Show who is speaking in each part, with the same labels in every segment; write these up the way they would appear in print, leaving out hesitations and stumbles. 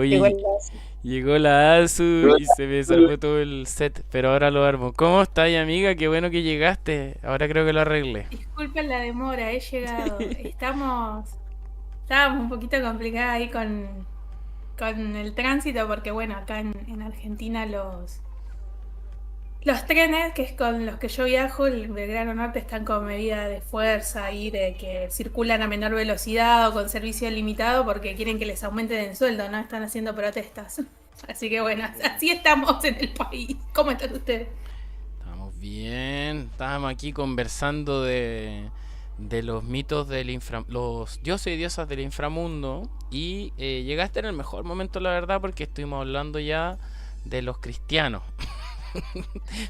Speaker 1: Llegó
Speaker 2: Oye,
Speaker 1: el lazo.
Speaker 2: llegó la ASU y se me salvó todo el set, pero ahora lo armo. ¿Cómo estás, amiga? Qué bueno que llegaste. Ahora creo que lo arreglé.
Speaker 3: Disculpen la demora, he llegado. Estábamos un poquito complicadas ahí con el tránsito porque bueno, acá en Argentina los trenes, que es con los que yo viajo, el Belgrano Norte, están con medida de fuerza ahí de que circulan a menor velocidad o con servicio limitado porque quieren que les aumenten el sueldo, ¿no? Están haciendo protestas. Así que bueno, así estamos en el país. ¿Cómo están ustedes?
Speaker 2: Estamos bien. Estábamos aquí conversando de los mitos los dioses y diosas del inframundo. Y llegaste en el mejor momento, la verdad, porque estuvimos hablando ya de los cristianos.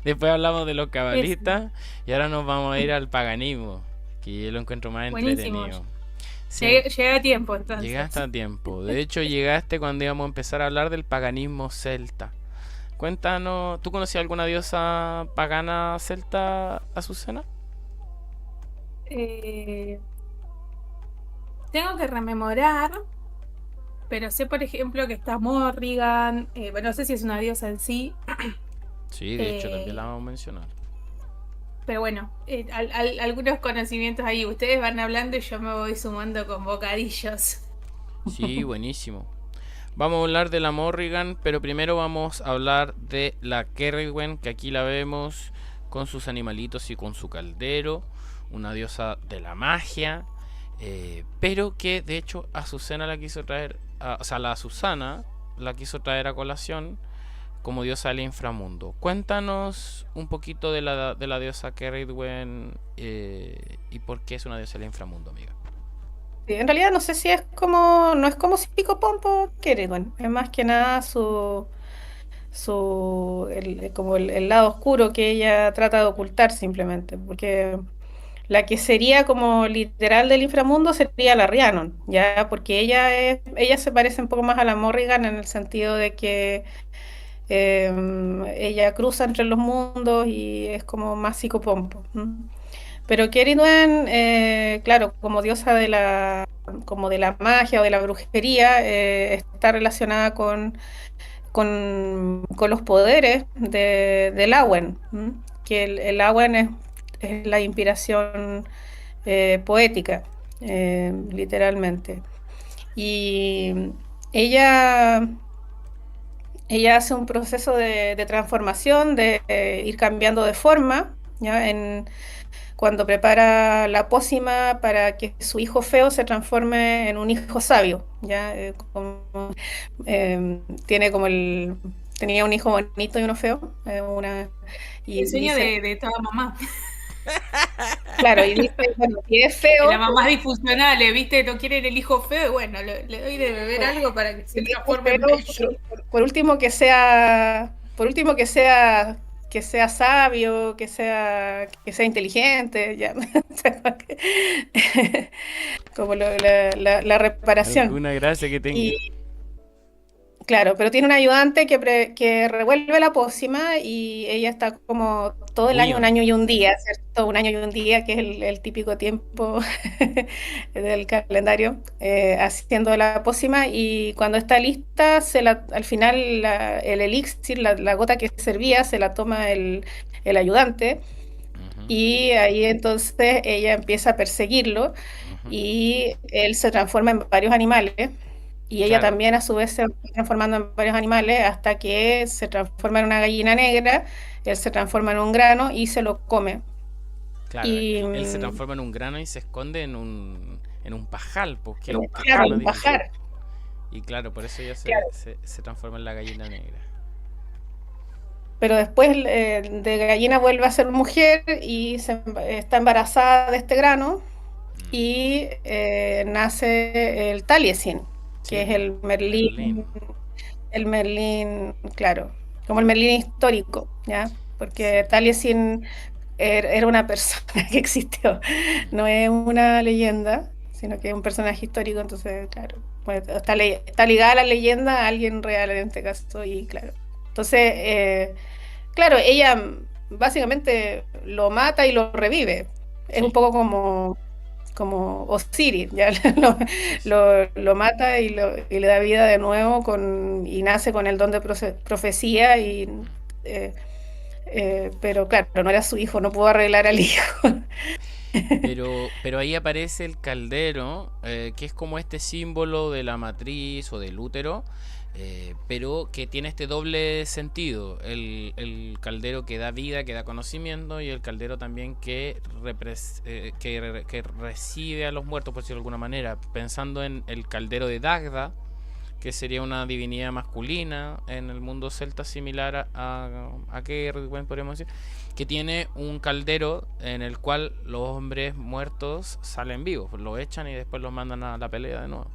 Speaker 2: Después hablamos de los
Speaker 3: Eso.
Speaker 2: cabalistas y ahora nos vamos a ir al paganismo, que yo lo encuentro más
Speaker 3: Buenísimo.
Speaker 2: entretenido. Sí,
Speaker 3: Llegué a tiempo
Speaker 2: llegaste
Speaker 3: entonces.
Speaker 2: a tiempo. De hecho, llegaste cuando íbamos a empezar a hablar del paganismo celta. Cuéntanos, ¿tú conocías alguna diosa pagana celta, Azucena?
Speaker 3: Eh, Tengo que rememorar, pero sé, por ejemplo, que está Morrigan, bueno, no sé si es una diosa en sí,
Speaker 2: Sí, de hecho también la
Speaker 3: eh,
Speaker 2: vamos a mencionar.
Speaker 3: pero bueno, algunos conocimientos ahí. Ustedes van hablando y yo me voy sumando con bocadillos.
Speaker 2: Sí, buenísimo. Vamos a hablar de la Morrigan, pero primero vamos a hablar de la Kerriwen, que aquí la vemos con sus animalitos y con su caldero, una diosa de la magia, pero que de hecho Azucena la quiso traer, o sea, la Susana la quiso traer a colación como diosa del inframundo. Cuéntanos un poquito de la diosa Kerriwen y por qué es una diosa del inframundo, amiga.
Speaker 1: Sí, en realidad no sé si es como, no es como Psicopompo Keredwen, es más que nada como el lado oscuro que ella trata de ocultar simplemente, porque la que sería como literal del inframundo sería la Rhiannon, ya, porque ella se parece un poco más a la Morrigan en el sentido de que ella cruza entre los mundos y es como más psicopompo. ¿M? Pero Keridwen, claro, como diosa como de la magia o de la brujería, está relacionada con los poderes del Awen, ¿m? Que el Awen es la inspiración poética, literalmente. Y ella, ella hace un proceso de transformación, de ir cambiando de forma, ¿ya? Cuando prepara la pócima para que su hijo feo se transforme en un hijo sabio, ¿ya? Tiene como tenía un hijo bonito y uno feo,
Speaker 3: El
Speaker 1: y
Speaker 3: sueño
Speaker 1: dice,
Speaker 3: de toda mamá.
Speaker 1: claro, y dice, bueno, si es
Speaker 3: De las
Speaker 1: feo,
Speaker 3: mamás disfuncionales, ¿viste? No quieren el hijo feo y bueno, le doy de beber
Speaker 1: pues,
Speaker 3: algo para que se
Speaker 1: el hijo
Speaker 3: transforme en
Speaker 1: feo,
Speaker 3: bello.
Speaker 1: por último que sea sabio, que sea inteligente, ya. Como la reparación.
Speaker 2: ¿Alguna gracia que tenga?
Speaker 1: Y claro, pero tiene un ayudante que revuelve la pócima y ella está como todo el año, un
Speaker 2: Guion.
Speaker 1: año y un día, ¿cierto? Un año y un día, que es el típico tiempo del calendario, haciendo la pócima y cuando está lista, al final el elixir, la gota que servía, se la toma el ayudante
Speaker 2: Ujú,
Speaker 1: y ahí entonces ella empieza a perseguirlo
Speaker 2: ujú.
Speaker 1: y él se transforma en varios animales y ella
Speaker 2: Claro,
Speaker 1: también a su vez se va transformando en varios animales hasta que se transforma en una gallina negra, él se transforma en un grano y se lo come.
Speaker 2: claro.
Speaker 1: Y
Speaker 2: Él se transforma en un grano y se esconde en un pajal, porque es un
Speaker 1: claro,
Speaker 2: tejano,
Speaker 1: un
Speaker 2: dice.
Speaker 1: pajar.
Speaker 2: Y claro, por eso ella
Speaker 1: Claro.
Speaker 2: se transforma en la gallina negra.
Speaker 1: Pero después de gallina vuelve a ser mujer y está embarazada de este grano
Speaker 2: Mm.
Speaker 1: y nace el Taliesin, que
Speaker 2: Sí,
Speaker 1: es
Speaker 2: pues, Merlín.
Speaker 1: El Merlín, claro, como el Merlín histórico, ¿ya?
Speaker 2: Sí.
Speaker 1: Porque Taliesin era una persona que existió, no es una leyenda, sino que es un personaje histórico, entonces, claro, pues, está ligada a la leyenda a alguien real en este caso, y claro. Entonces, claro, ella básicamente lo mata y lo revive. Es un
Speaker 2: Sí.
Speaker 1: poco como Osiris, ya lo mata y le da vida de nuevo y nace con el don de profecía eh, pero claro, no era su hijo, no pudo arreglar al hijo.
Speaker 2: Pero ahí aparece el caldero, que es como este símbolo de la matriz o del útero, pero que tiene este doble sentido. El caldero que da vida, que da conocimiento, y el caldero también que recibe a los muertos, por decirlo de alguna manera, pensando en el caldero de Dagda, que sería una divinidad masculina en el mundo celta similar a Kerwin, podríamos decir, que tiene un caldero en el cual los hombres muertos salen vivos, lo echan y después los mandan a la pelea de nuevo.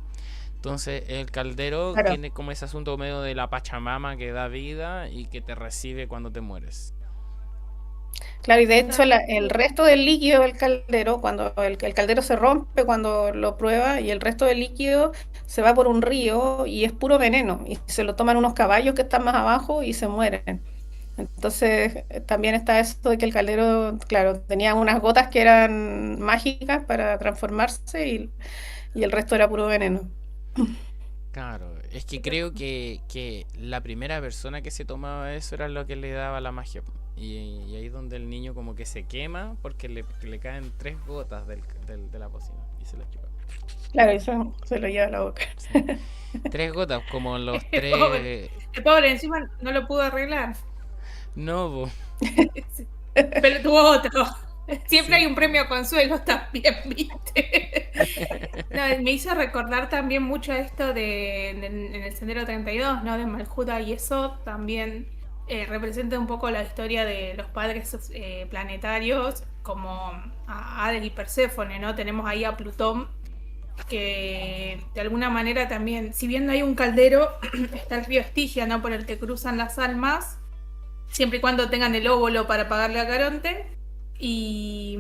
Speaker 2: Entonces el caldero
Speaker 1: Claro.
Speaker 2: tiene como ese asunto medio de la Pachamama que da vida y que te recibe cuando te mueres.
Speaker 1: Claro, y de hecho el resto del líquido del caldero, cuando el caldero se rompe, cuando lo prueba, y el resto del líquido se va por un río y es puro veneno, y se lo toman unos caballos que están más abajo y se mueren. Entonces también está eso de que el caldero, claro, tenía unas gotas que eran mágicas para transformarse y el resto era puro veneno.
Speaker 2: Claro, es que creo que la primera persona que se tomaba eso era lo que le daba la magia. Y ahí es donde el niño como que se quema porque le caen 3 gotas de la pócima y se las chupa.
Speaker 1: Claro, eso se lo lleva a la boca.
Speaker 2: Sí. 3 gotas, como los
Speaker 3: Pobre,
Speaker 2: tres...
Speaker 3: el pobre encima no lo pudo arreglar.
Speaker 2: No,
Speaker 3: Pero tuvo otro. Siempre
Speaker 2: sí.
Speaker 3: hay un premio consuelo también, ¿viste? No, me hizo recordar también mucho esto en el Sendero 32, ¿no? De Maljuda, y eso también representa un poco la historia de los padres planetarios, como a Hades y Perséfone, ¿no? Tenemos ahí a Plutón, que de alguna manera también, si bien no hay un caldero, está el río Estigia, ¿no? Por el que cruzan las almas, siempre y cuando tengan el óvulo para pagarle a Caronte. Y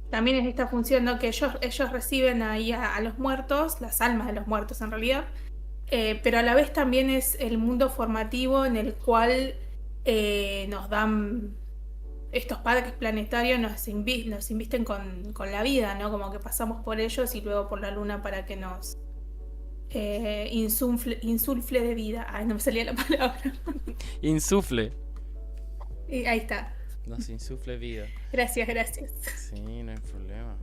Speaker 3: también es esta función, ¿no? Que ellos reciben ahí a los muertos, las almas de los muertos en realidad, pero a la vez también es el mundo formativo en el cual nos dan estos padres planetarios, nos invisten con la vida, ¿no? Como que pasamos por ellos y luego por la luna para que nos insufle de vida. Ay, no me salía la palabra.
Speaker 2: Insufle.
Speaker 3: Y ahí está.
Speaker 2: Nos insufle vida.
Speaker 3: Gracias, gracias.
Speaker 2: Sí, no hay problema.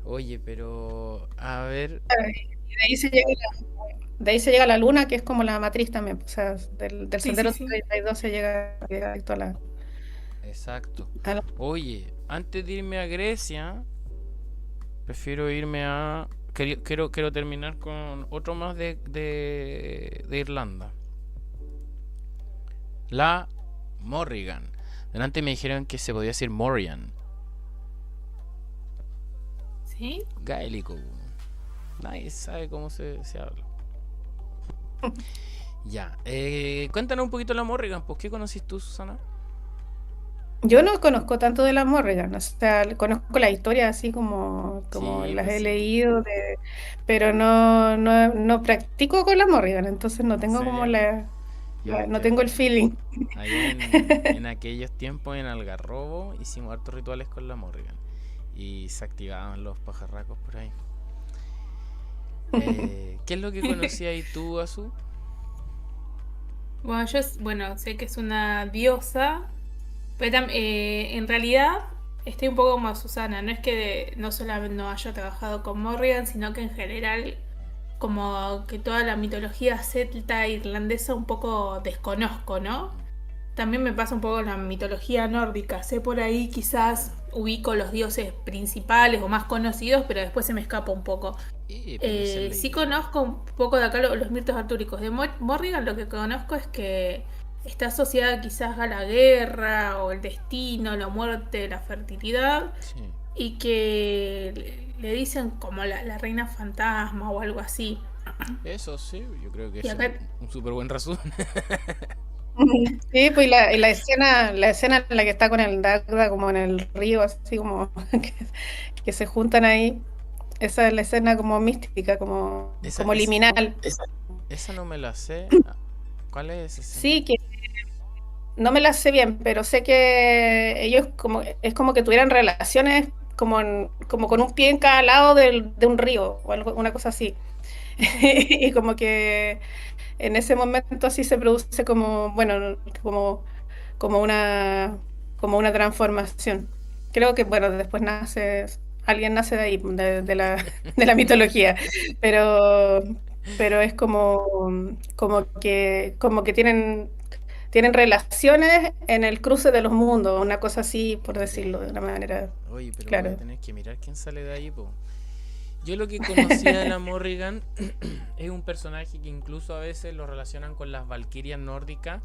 Speaker 2: Oye, pero... A ver...
Speaker 1: Y de ahí se llega a la luna, que es como la matriz también. O sea, del
Speaker 3: Sí,
Speaker 1: sendero
Speaker 3: sí, sí.
Speaker 1: 32 se llega directo
Speaker 2: Exacto.
Speaker 1: a la-
Speaker 2: Oye, antes de irme a Grecia, prefiero irme a... Quiero terminar con otro más de Irlanda. La Morrigan. Delante me dijeron que se podía decir Morrigan.
Speaker 3: ¿Sí?
Speaker 2: Gaélico. Nadie sabe cómo se habla. Ya. Cuéntanos un poquito la Morrigan. ¿Por qué conociste tú, Susana?
Speaker 1: Yo no conozco tanto de la Morrigan, o sea, conozco la historia así como
Speaker 2: Sí,
Speaker 1: las
Speaker 2: pues
Speaker 1: he
Speaker 2: sí.
Speaker 1: leído, pero no practico con la Morrigan, entonces no
Speaker 2: ¿En
Speaker 1: tengo como
Speaker 2: serio?
Speaker 1: no tengo el feeling.
Speaker 2: Allá en aquellos tiempos en Algarrobo hicimos hartos rituales con la Morrigan. Y se activaban los pajarracos por ahí. ¿Qué es lo que conocías ahí tú, Azu?
Speaker 3: Bueno, sé que es una diosa, pero en realidad estoy un poco como Susana. No es que no solamente no haya trabajado con Morrigan, sino que en general, como que toda la mitología celta e irlandesa un poco desconozco, ¿no? También me pasa un poco con la mitología nórdica. Sé por ahí, quizás ubico los dioses principales o más conocidos, pero después se me escapa un poco.
Speaker 2: Pero esa es la
Speaker 3: Sí
Speaker 2: idea.
Speaker 3: conozco un poco de acá los mitos artúricos. De Morrigan lo que conozco es que está asociada quizás a la guerra o el destino, la muerte, la fertilidad,
Speaker 2: Sí.
Speaker 3: y que le dicen como la reina fantasma o algo así.
Speaker 2: Eso sí, yo creo que
Speaker 3: Y
Speaker 2: es
Speaker 3: acá,
Speaker 2: un súper buen resumen.
Speaker 1: Sí, pues y la escena en la que está con el Dagda como en el río, así como que se juntan ahí, esa es la escena como mística,
Speaker 2: Esa,
Speaker 1: como
Speaker 2: es,
Speaker 1: liminal.
Speaker 2: esa no me la sé. ¿Cuál es esa escena?
Speaker 1: Sí, que no me la sé bien, pero sé que ellos es como que tuvieran relaciones como con un pie en cada lado de un río o algo, una cosa así. Y como que en ese momento así se produce como, bueno, como una, como una transformación. Creo que, bueno, después alguien nace de ahí, de la mitología, pero, pero es como que tienen relaciones en el cruce de los mundos, una cosa así, por decirlo de
Speaker 2: Ya.
Speaker 1: una manera,
Speaker 2: Oye, pero voy a
Speaker 1: claro.
Speaker 2: tener que mirar quién sale de ahí, po. Yo lo que conocía de la Morrigan es un personaje que incluso a veces lo relacionan con las valquirias nórdicas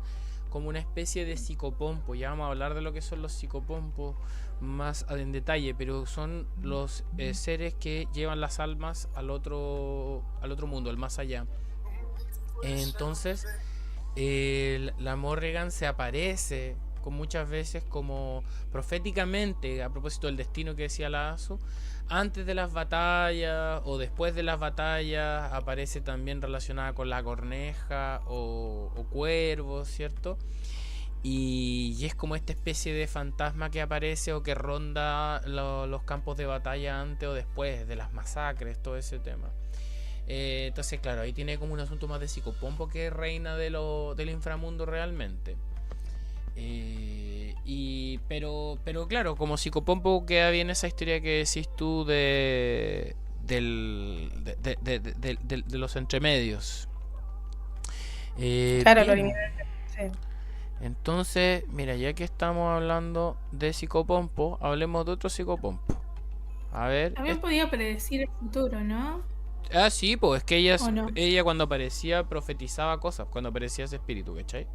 Speaker 2: como una especie de psicopompo. Ya vamos a hablar de lo que son los psicopompos más en detalle, pero son los seres que llevan las almas al otro mundo, al más allá. Entonces, la Morrigan se aparece con muchas veces como proféticamente, a propósito del destino que decía la ASU, antes de las batallas o después de las batallas, aparece también relacionada con la corneja o cuervos, ¿cierto? Y es como esta especie de fantasma que aparece o que ronda los campos de batalla antes o después de las masacres, todo ese tema. Entonces, claro, ahí tiene como un asunto más de psicopompo que reina del inframundo realmente. Pero claro, como psicopompo queda bien esa historia que decís tú de los entremedios.
Speaker 1: Claro, lo
Speaker 2: Bien,
Speaker 1: original, sí.
Speaker 2: entonces, mira, ya que estamos hablando de psicopompo, hablemos de otro psicopompo. A ver,
Speaker 3: También podía predecir el futuro, ¿no?
Speaker 2: sí, pues es que
Speaker 3: ¿O no?
Speaker 2: ella cuando aparecía profetizaba cosas, cuando aparecía ese espíritu, ¿cachai?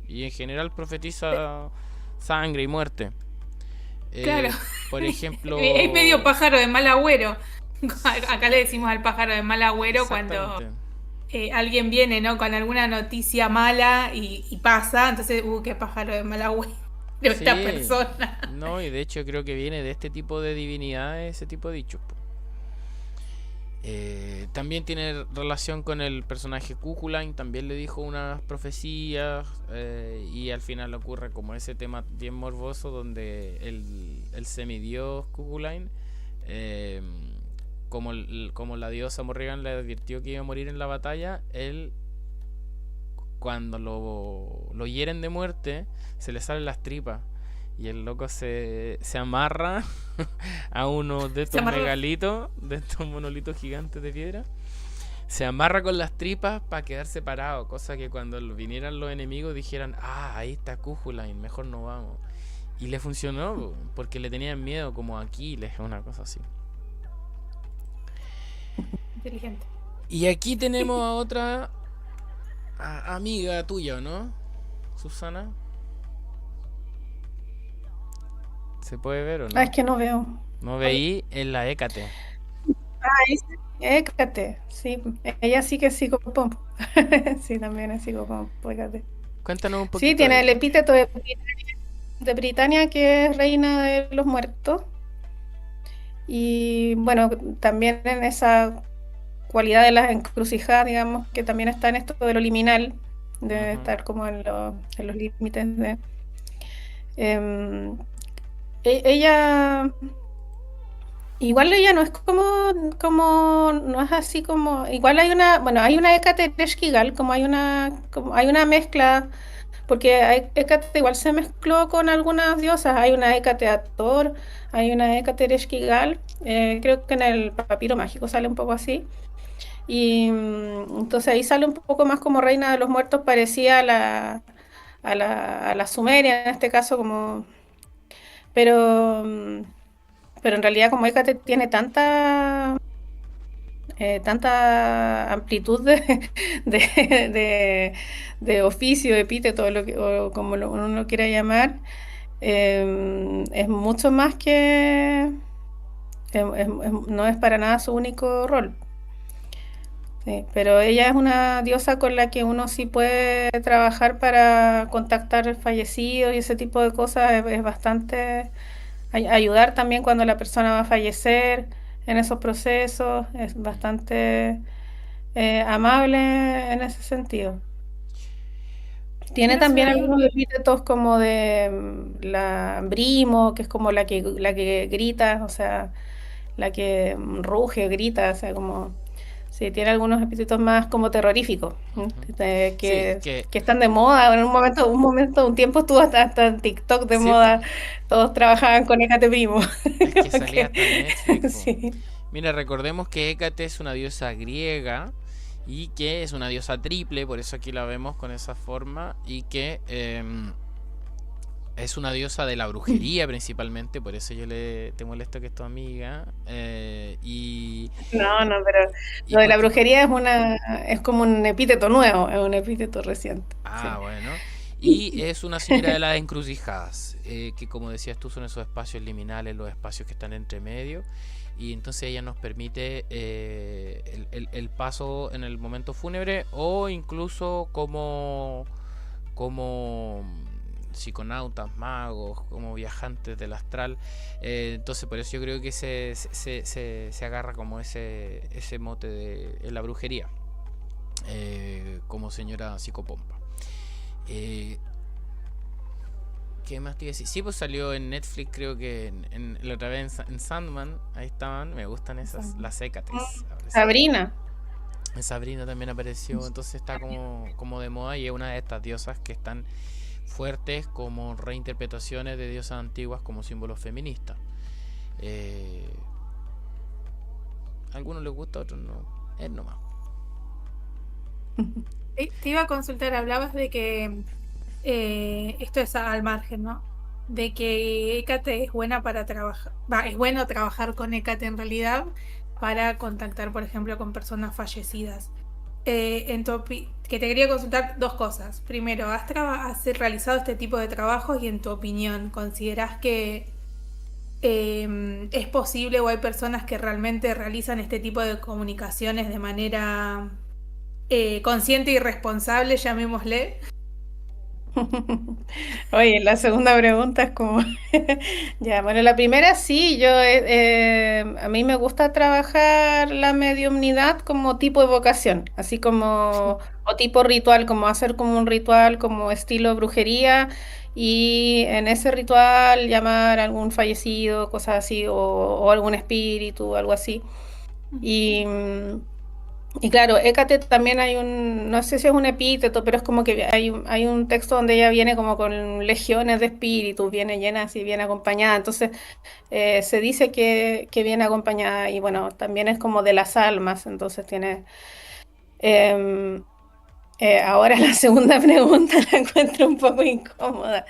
Speaker 2: Y en general profetiza sangre y muerte.
Speaker 3: Claro,
Speaker 2: Por
Speaker 3: es medio
Speaker 2: ejemplo,
Speaker 3: pájaro de mal agüero. Acá le decimos al pájaro de mal agüero cuando
Speaker 2: exactamente.
Speaker 3: alguien viene, ¿no? Con alguna noticia mala y pasa, entonces, qué pájaro de mal agüero esta
Speaker 2: Sí,
Speaker 3: persona.
Speaker 2: no, y de hecho creo que viene de este tipo de divinidades, ese tipo de dichos, po. También tiene relación con el personaje Cuchulainn, también le dijo unas profecías y al final ocurre como ese tema bien morboso donde el semidios Cuchulainn, eh, como la diosa Morrigan le advirtió que iba a morir en la batalla, él cuando lo hieren de muerte se le salen las tripas y el loco se amarra a uno de
Speaker 3: Se
Speaker 2: estos
Speaker 3: amarró.
Speaker 2: megalitos, de estos monolitos gigantes de piedra. Se amarra con las tripas para quedarse parado, cosa que cuando vinieran los enemigos dijeran, ahí está Cuchulainn, mejor no vamos. Y le funcionó, porque le tenían miedo, como a Aquiles, una cosa así.
Speaker 3: Inteligente.
Speaker 2: Y aquí tenemos a otra amiga tuya, ¿no? Susana. ¿Se puede ver o
Speaker 1: Ah, es
Speaker 2: no?
Speaker 1: que no veo.
Speaker 2: No veí en la Hécate.
Speaker 1: Ahí sí. Hécate, sí, ella sí que es psicopompo. Sí, también es psicopompo, Hécate.
Speaker 2: Cuéntanos un
Speaker 1: Sí,
Speaker 2: poquito de
Speaker 1: tiene el
Speaker 2: ella.
Speaker 1: epíteto de Britania, que es reina de los muertos. Y bueno, también en esa cualidad de las encrucijadas, digamos, que también está en esto de lo liminal, de
Speaker 2: Ujú.
Speaker 1: estar como en los límites de... em, ella, igual ella no es no es así como, igual hay una, bueno, hay una Hécate Ereshkigal, como hay una mezcla, porque Hécate igual se mezcló con algunas diosas, hay una Hécate Hathor, hay una Hécate Ereshkigal, creo que en el Papiro Mágico sale un poco así. Y entonces ahí sale un poco más como reina de los muertos, parecía a la Sumeria en este caso, pero, pero en realidad como Hécate tiene tanta amplitud de, de, de oficio, epíteto, o como uno lo quiera llamar, es mucho más no es para nada su único rol. Sí, pero ella es una diosa con la que uno sí puede trabajar para contactar fallecidos y ese tipo de cosas. Es bastante ayudar también cuando la persona va a fallecer en esos procesos. Es bastante amable en ese sentido. Tiene
Speaker 3: No
Speaker 1: también
Speaker 3: sé.
Speaker 1: algunos epítetos como de la Brimo, que es como la que grita, o sea, la que ruge, grita, o sea, como... Sí, tiene algunos epítetos más como terroríficos, ¿m?
Speaker 2: Ujú. Sí,
Speaker 1: Que, que están de moda. En un tiempo estuvo hasta en TikTok de
Speaker 2: sí, po.
Speaker 1: moda, todos trabajaban con Ecate Primo.
Speaker 2: Es que
Speaker 1: Como
Speaker 2: salía
Speaker 1: que,
Speaker 2: hasta en Netflix, po.
Speaker 1: sí.
Speaker 2: Mira, recordemos que Hécate es una diosa griega y que es una diosa triple, por eso aquí la vemos con esa forma, y que es una diosa de la brujería principalmente, por eso yo le te molesto que es tu amiga,
Speaker 1: No, no, pero
Speaker 2: y
Speaker 1: lo de la
Speaker 2: porque...
Speaker 1: brujería es como un epíteto nuevo, es un epíteto reciente.
Speaker 2: Ah,
Speaker 1: Sí.
Speaker 2: bueno. Y es una señora de las encrucijadas, que como decías tú son esos espacios liminales, los espacios que están entre medio, y entonces ella nos permite el paso en el momento fúnebre o incluso como psiconautas, magos, como viajantes del astral. Entonces por eso yo creo que se agarra como ese mote de en la brujería, como señora psicopompa. Eh, ¿Qué más te iba a decir? Sí, pues salió en Netflix, creo que la otra vez en Sandman, ahí estaban, me gustan esas, las Hécates, aparecían.
Speaker 1: Sabrina.
Speaker 2: En Sabrina también apareció, entonces está como de moda y es una de estas diosas que están fuertes como reinterpretaciones de diosas antiguas como símbolos feministas. Eh, a algunos les gusta, a otros no. Es nomás.
Speaker 3: Te iba a consultar, hablabas de que esto es al margen, ¿no? De que Hécate es buena para trabajar, es bueno trabajar con Hécate en realidad para contactar, por ejemplo, con personas fallecidas. Que te quería consultar dos cosas. Primero, ¿has realizado este tipo de trabajos y en tu opinión, consideras que es posible o hay personas que realmente realizan este tipo de comunicaciones de manera consciente y responsable, llamémosle?
Speaker 1: Oye, la segunda pregunta es como, ya, bueno, la primera sí, a mí me gusta trabajar la mediumnidad como tipo de vocación, así como, o tipo ritual, como hacer como un ritual como estilo brujería y en ese ritual llamar a algún fallecido, cosas así, o algún espíritu, algo así. Y, y claro, Hécate también hay no sé si es un epíteto, pero es como que hay un texto donde ella viene como con legiones de espíritus, viene llena así, bien acompañada. Entonces se dice que viene acompañada y bueno, también es como de las almas, entonces tiene... em, ahora la segunda pregunta la encuentro un poco incómoda.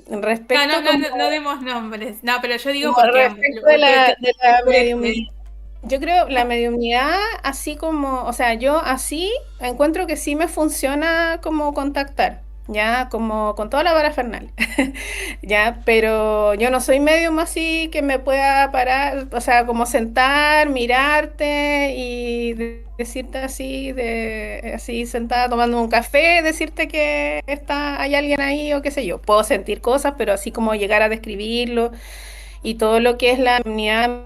Speaker 3: No, no,
Speaker 1: Respecto
Speaker 3: no,
Speaker 1: como,
Speaker 3: no, no demos nombres. No, pero yo digo
Speaker 1: como
Speaker 3: porque
Speaker 1: respecto de la mediumnidad.
Speaker 3: sí.
Speaker 1: Yo creo la mediumnidad, así como, o sea, yo así encuentro que sí me funciona como contactar, ya, como con toda la parafernalia, ya, pero yo no soy medium así que me pueda parar, o sea, como sentar, mirarte y decirte así, así sentada tomando un café, decirte que hay alguien ahí o qué sé yo. Puedo sentir cosas, pero así como llegar a describirlo y todo lo que es la mediumnidad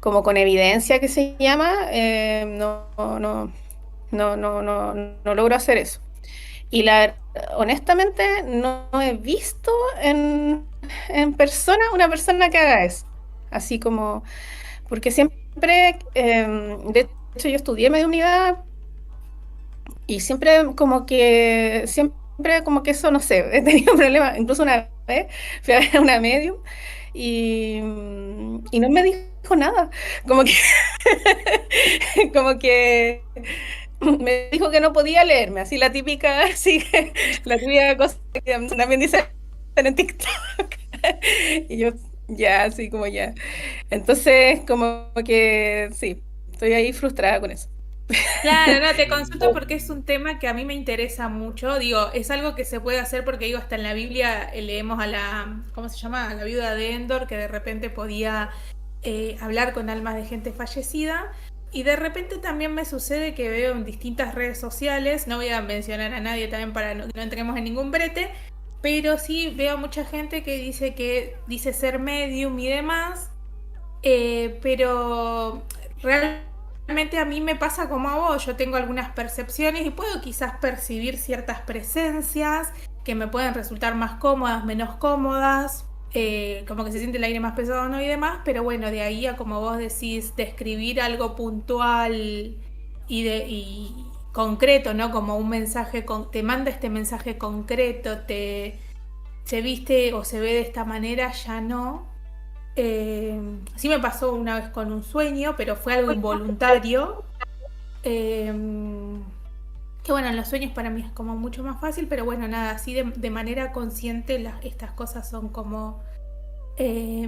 Speaker 1: como con evidencia que se llama, no logro hacer eso. Y honestamente no he visto en persona una persona que haga eso. Así como, porque siempre, de hecho yo estudié mediunidad y siempre como que eso, no sé, he tenido problemas. Incluso una vez fui a ver a una medium y no me dijo nada. Como que, como que me dijo que no podía leerme, así la típica, así, la típica cosa que también dicen en TikTok. Y yo, ya, así como ya. Entonces, como que sí, estoy ahí frustrada con eso.
Speaker 3: Claro, no, te consulto
Speaker 2: Mm,
Speaker 3: porque es un tema que a mí me interesa mucho. Digo, es algo que se puede hacer porque digo, hasta en la Biblia leemos a ¿cómo se llama? A la viuda de Endor, que de repente podía hablar con almas de gente fallecida. Y de repente también me sucede que veo en distintas redes sociales, no voy a mencionar a nadie también para que no entremos en ningún brete, pero sí veo mucha gente que dice ser medium y demás, pero realmente Realmente a mí me pasa como a vos, yo tengo algunas percepciones y puedo quizás percibir ciertas presencias que me pueden resultar más cómodas, menos cómodas, como que se siente el aire más pesado, ¿no? Y demás, pero bueno, de ahí a como vos decís, describir algo puntual y concreto, ¿no? Como un mensaje, te manda este mensaje concreto, se viste o se ve de esta manera, ya no. Sí me pasó una vez con un sueño, pero fue algo involuntario. Eh, que bueno, en los sueños para mí es como mucho más fácil, pero bueno, nada, así de manera consciente estas cosas son como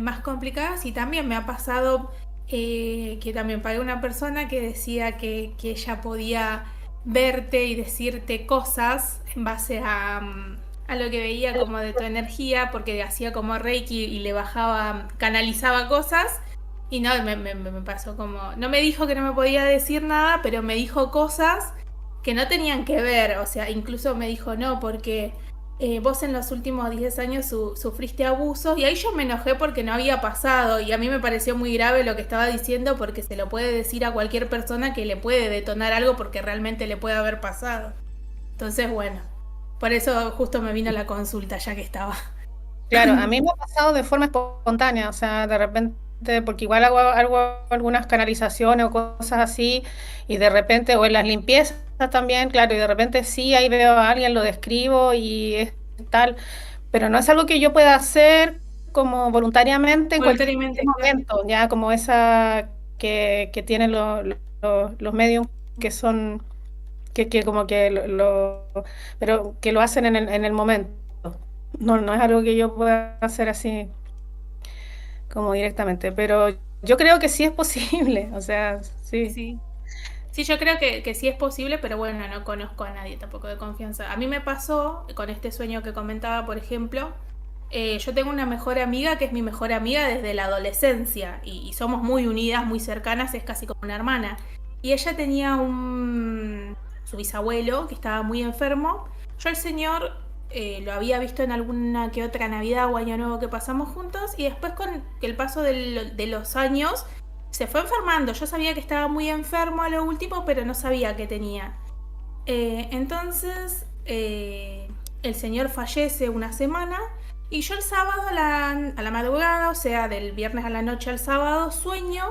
Speaker 3: más complicadas y también me ha pasado que también pagué una persona que decía que ella podía verte y decirte cosas en base a lo que veía como de tu energía, porque hacía como Reiki y le bajaba, canalizaba cosas. Y no, me pasó como, no me dijo que no me podía decir nada, pero me dijo cosas que no tenían que ver, o sea, incluso me dijo no, porque vos en los últimos 10 años sufriste abusos y ahí yo me enojé porque no había pasado y a mí me pareció muy grave lo que estaba diciendo porque se lo puede decir a cualquier persona que le puede detonar algo porque realmente le puede haber pasado. Entonces, bueno, por eso justo me vino la consulta ya que estaba.
Speaker 1: Claro, a mí me ha pasado de forma espontánea, o sea, de repente, porque igual hago algunas canalizaciones o cosas así, y de repente, o en las limpiezas también, claro, y de repente sí, ahí veo a alguien, lo describo y es tal, pero no es algo que yo pueda hacer como voluntariamente en cualquier
Speaker 3: Voluntariamente, claro.
Speaker 1: momento, ya como esa que tienen los medios que son, que como que pero que lo hacen en el momento. No, no es algo que yo pueda hacer así como directamente, pero yo creo que sí es posible, o sea, sí.
Speaker 3: Sí. Sí, yo creo que sí es posible, pero bueno, no conozco a nadie tampoco de confianza. A mí me pasó con este sueño que comentaba, por ejemplo, yo tengo una mejor amiga que es mi mejor amiga desde la adolescencia y somos muy unidas, muy cercanas, es casi como una hermana. Y ella tenía su bisabuelo que estaba muy enfermo. Yo al señor lo había visto en alguna que otra Navidad o Año Nuevo que pasamos juntos y después con el paso de los años se fue enfermando. Yo sabía que estaba muy enfermo a lo último, pero no sabía qué tenía. Entonces, el señor fallece una semana y yo el sábado a la madrugada, o sea, del viernes a la noche al sábado, sueño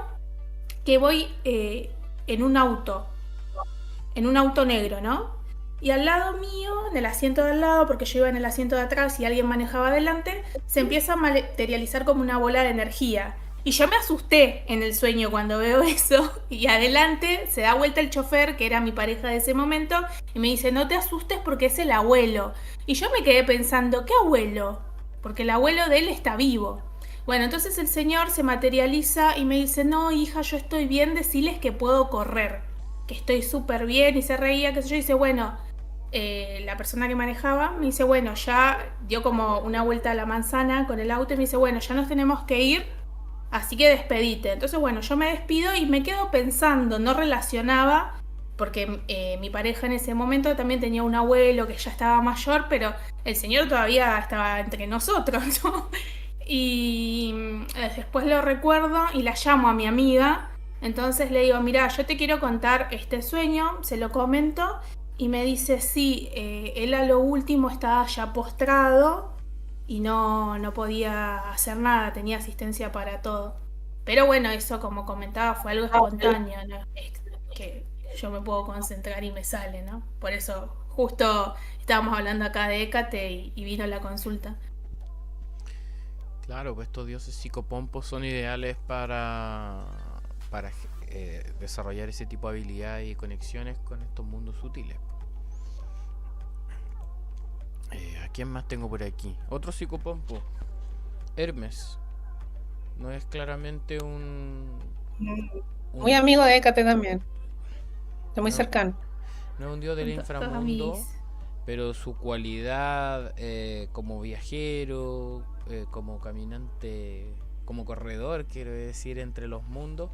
Speaker 3: que voy en un auto negro, ¿no? Y al lado mío, en el asiento del lado, porque yo iba en el asiento de atrás y alguien manejaba adelante, se empieza a materializar como una bola de energía. Y yo me asusté en el sueño cuando veo eso. Y adelante se da vuelta el chofer, que era mi pareja de ese momento, y me dice, no te asustes porque es el abuelo. Y yo me quedé pensando, ¿qué abuelo? Porque el abuelo de él está vivo. Bueno, entonces el señor se materializa y me dice, no, hija, yo estoy bien, deciles que puedo correr, que estoy súper bien, y se reía, qué sé yo, y dice, bueno, la persona que manejaba me dice, bueno, ya dio como una vuelta a la manzana con el auto y me dice, bueno, ya nos tenemos que ir, así que despedite. Entonces, bueno, yo me despido y me quedo pensando, no relacionaba, porque mi pareja en ese momento también tenía un abuelo que ya estaba mayor, pero el señor todavía estaba entre nosotros, ¿no? Y después lo recuerdo y la llamo a mi amiga. Entonces le digo, mira, yo te quiero contar este sueño, se lo comento y me dice, sí, él a lo último estaba ya postrado y no podía hacer nada, tenía asistencia para todo. Pero bueno, eso como comentaba fue algo espontáneo, ¿no? Es que yo me puedo concentrar y me sale, ¿no? Por eso justo estábamos hablando acá de Hécate y vino la consulta.
Speaker 2: Claro, pues estos dioses psicopompos son ideales para desarrollar ese tipo de habilidades y conexiones con estos mundos sutiles. ¿A quién más tengo por aquí? Otro psicopompo, Hermes. No es claramente
Speaker 1: Muy
Speaker 2: un
Speaker 1: amigo de Hécate también, de muy
Speaker 2: no,
Speaker 1: cercano.
Speaker 2: no es un dios del
Speaker 3: Todos
Speaker 2: inframundo,
Speaker 3: mis...
Speaker 2: pero su cualidad como viajero, como caminante, como corredor, quiero decir, entre los mundos,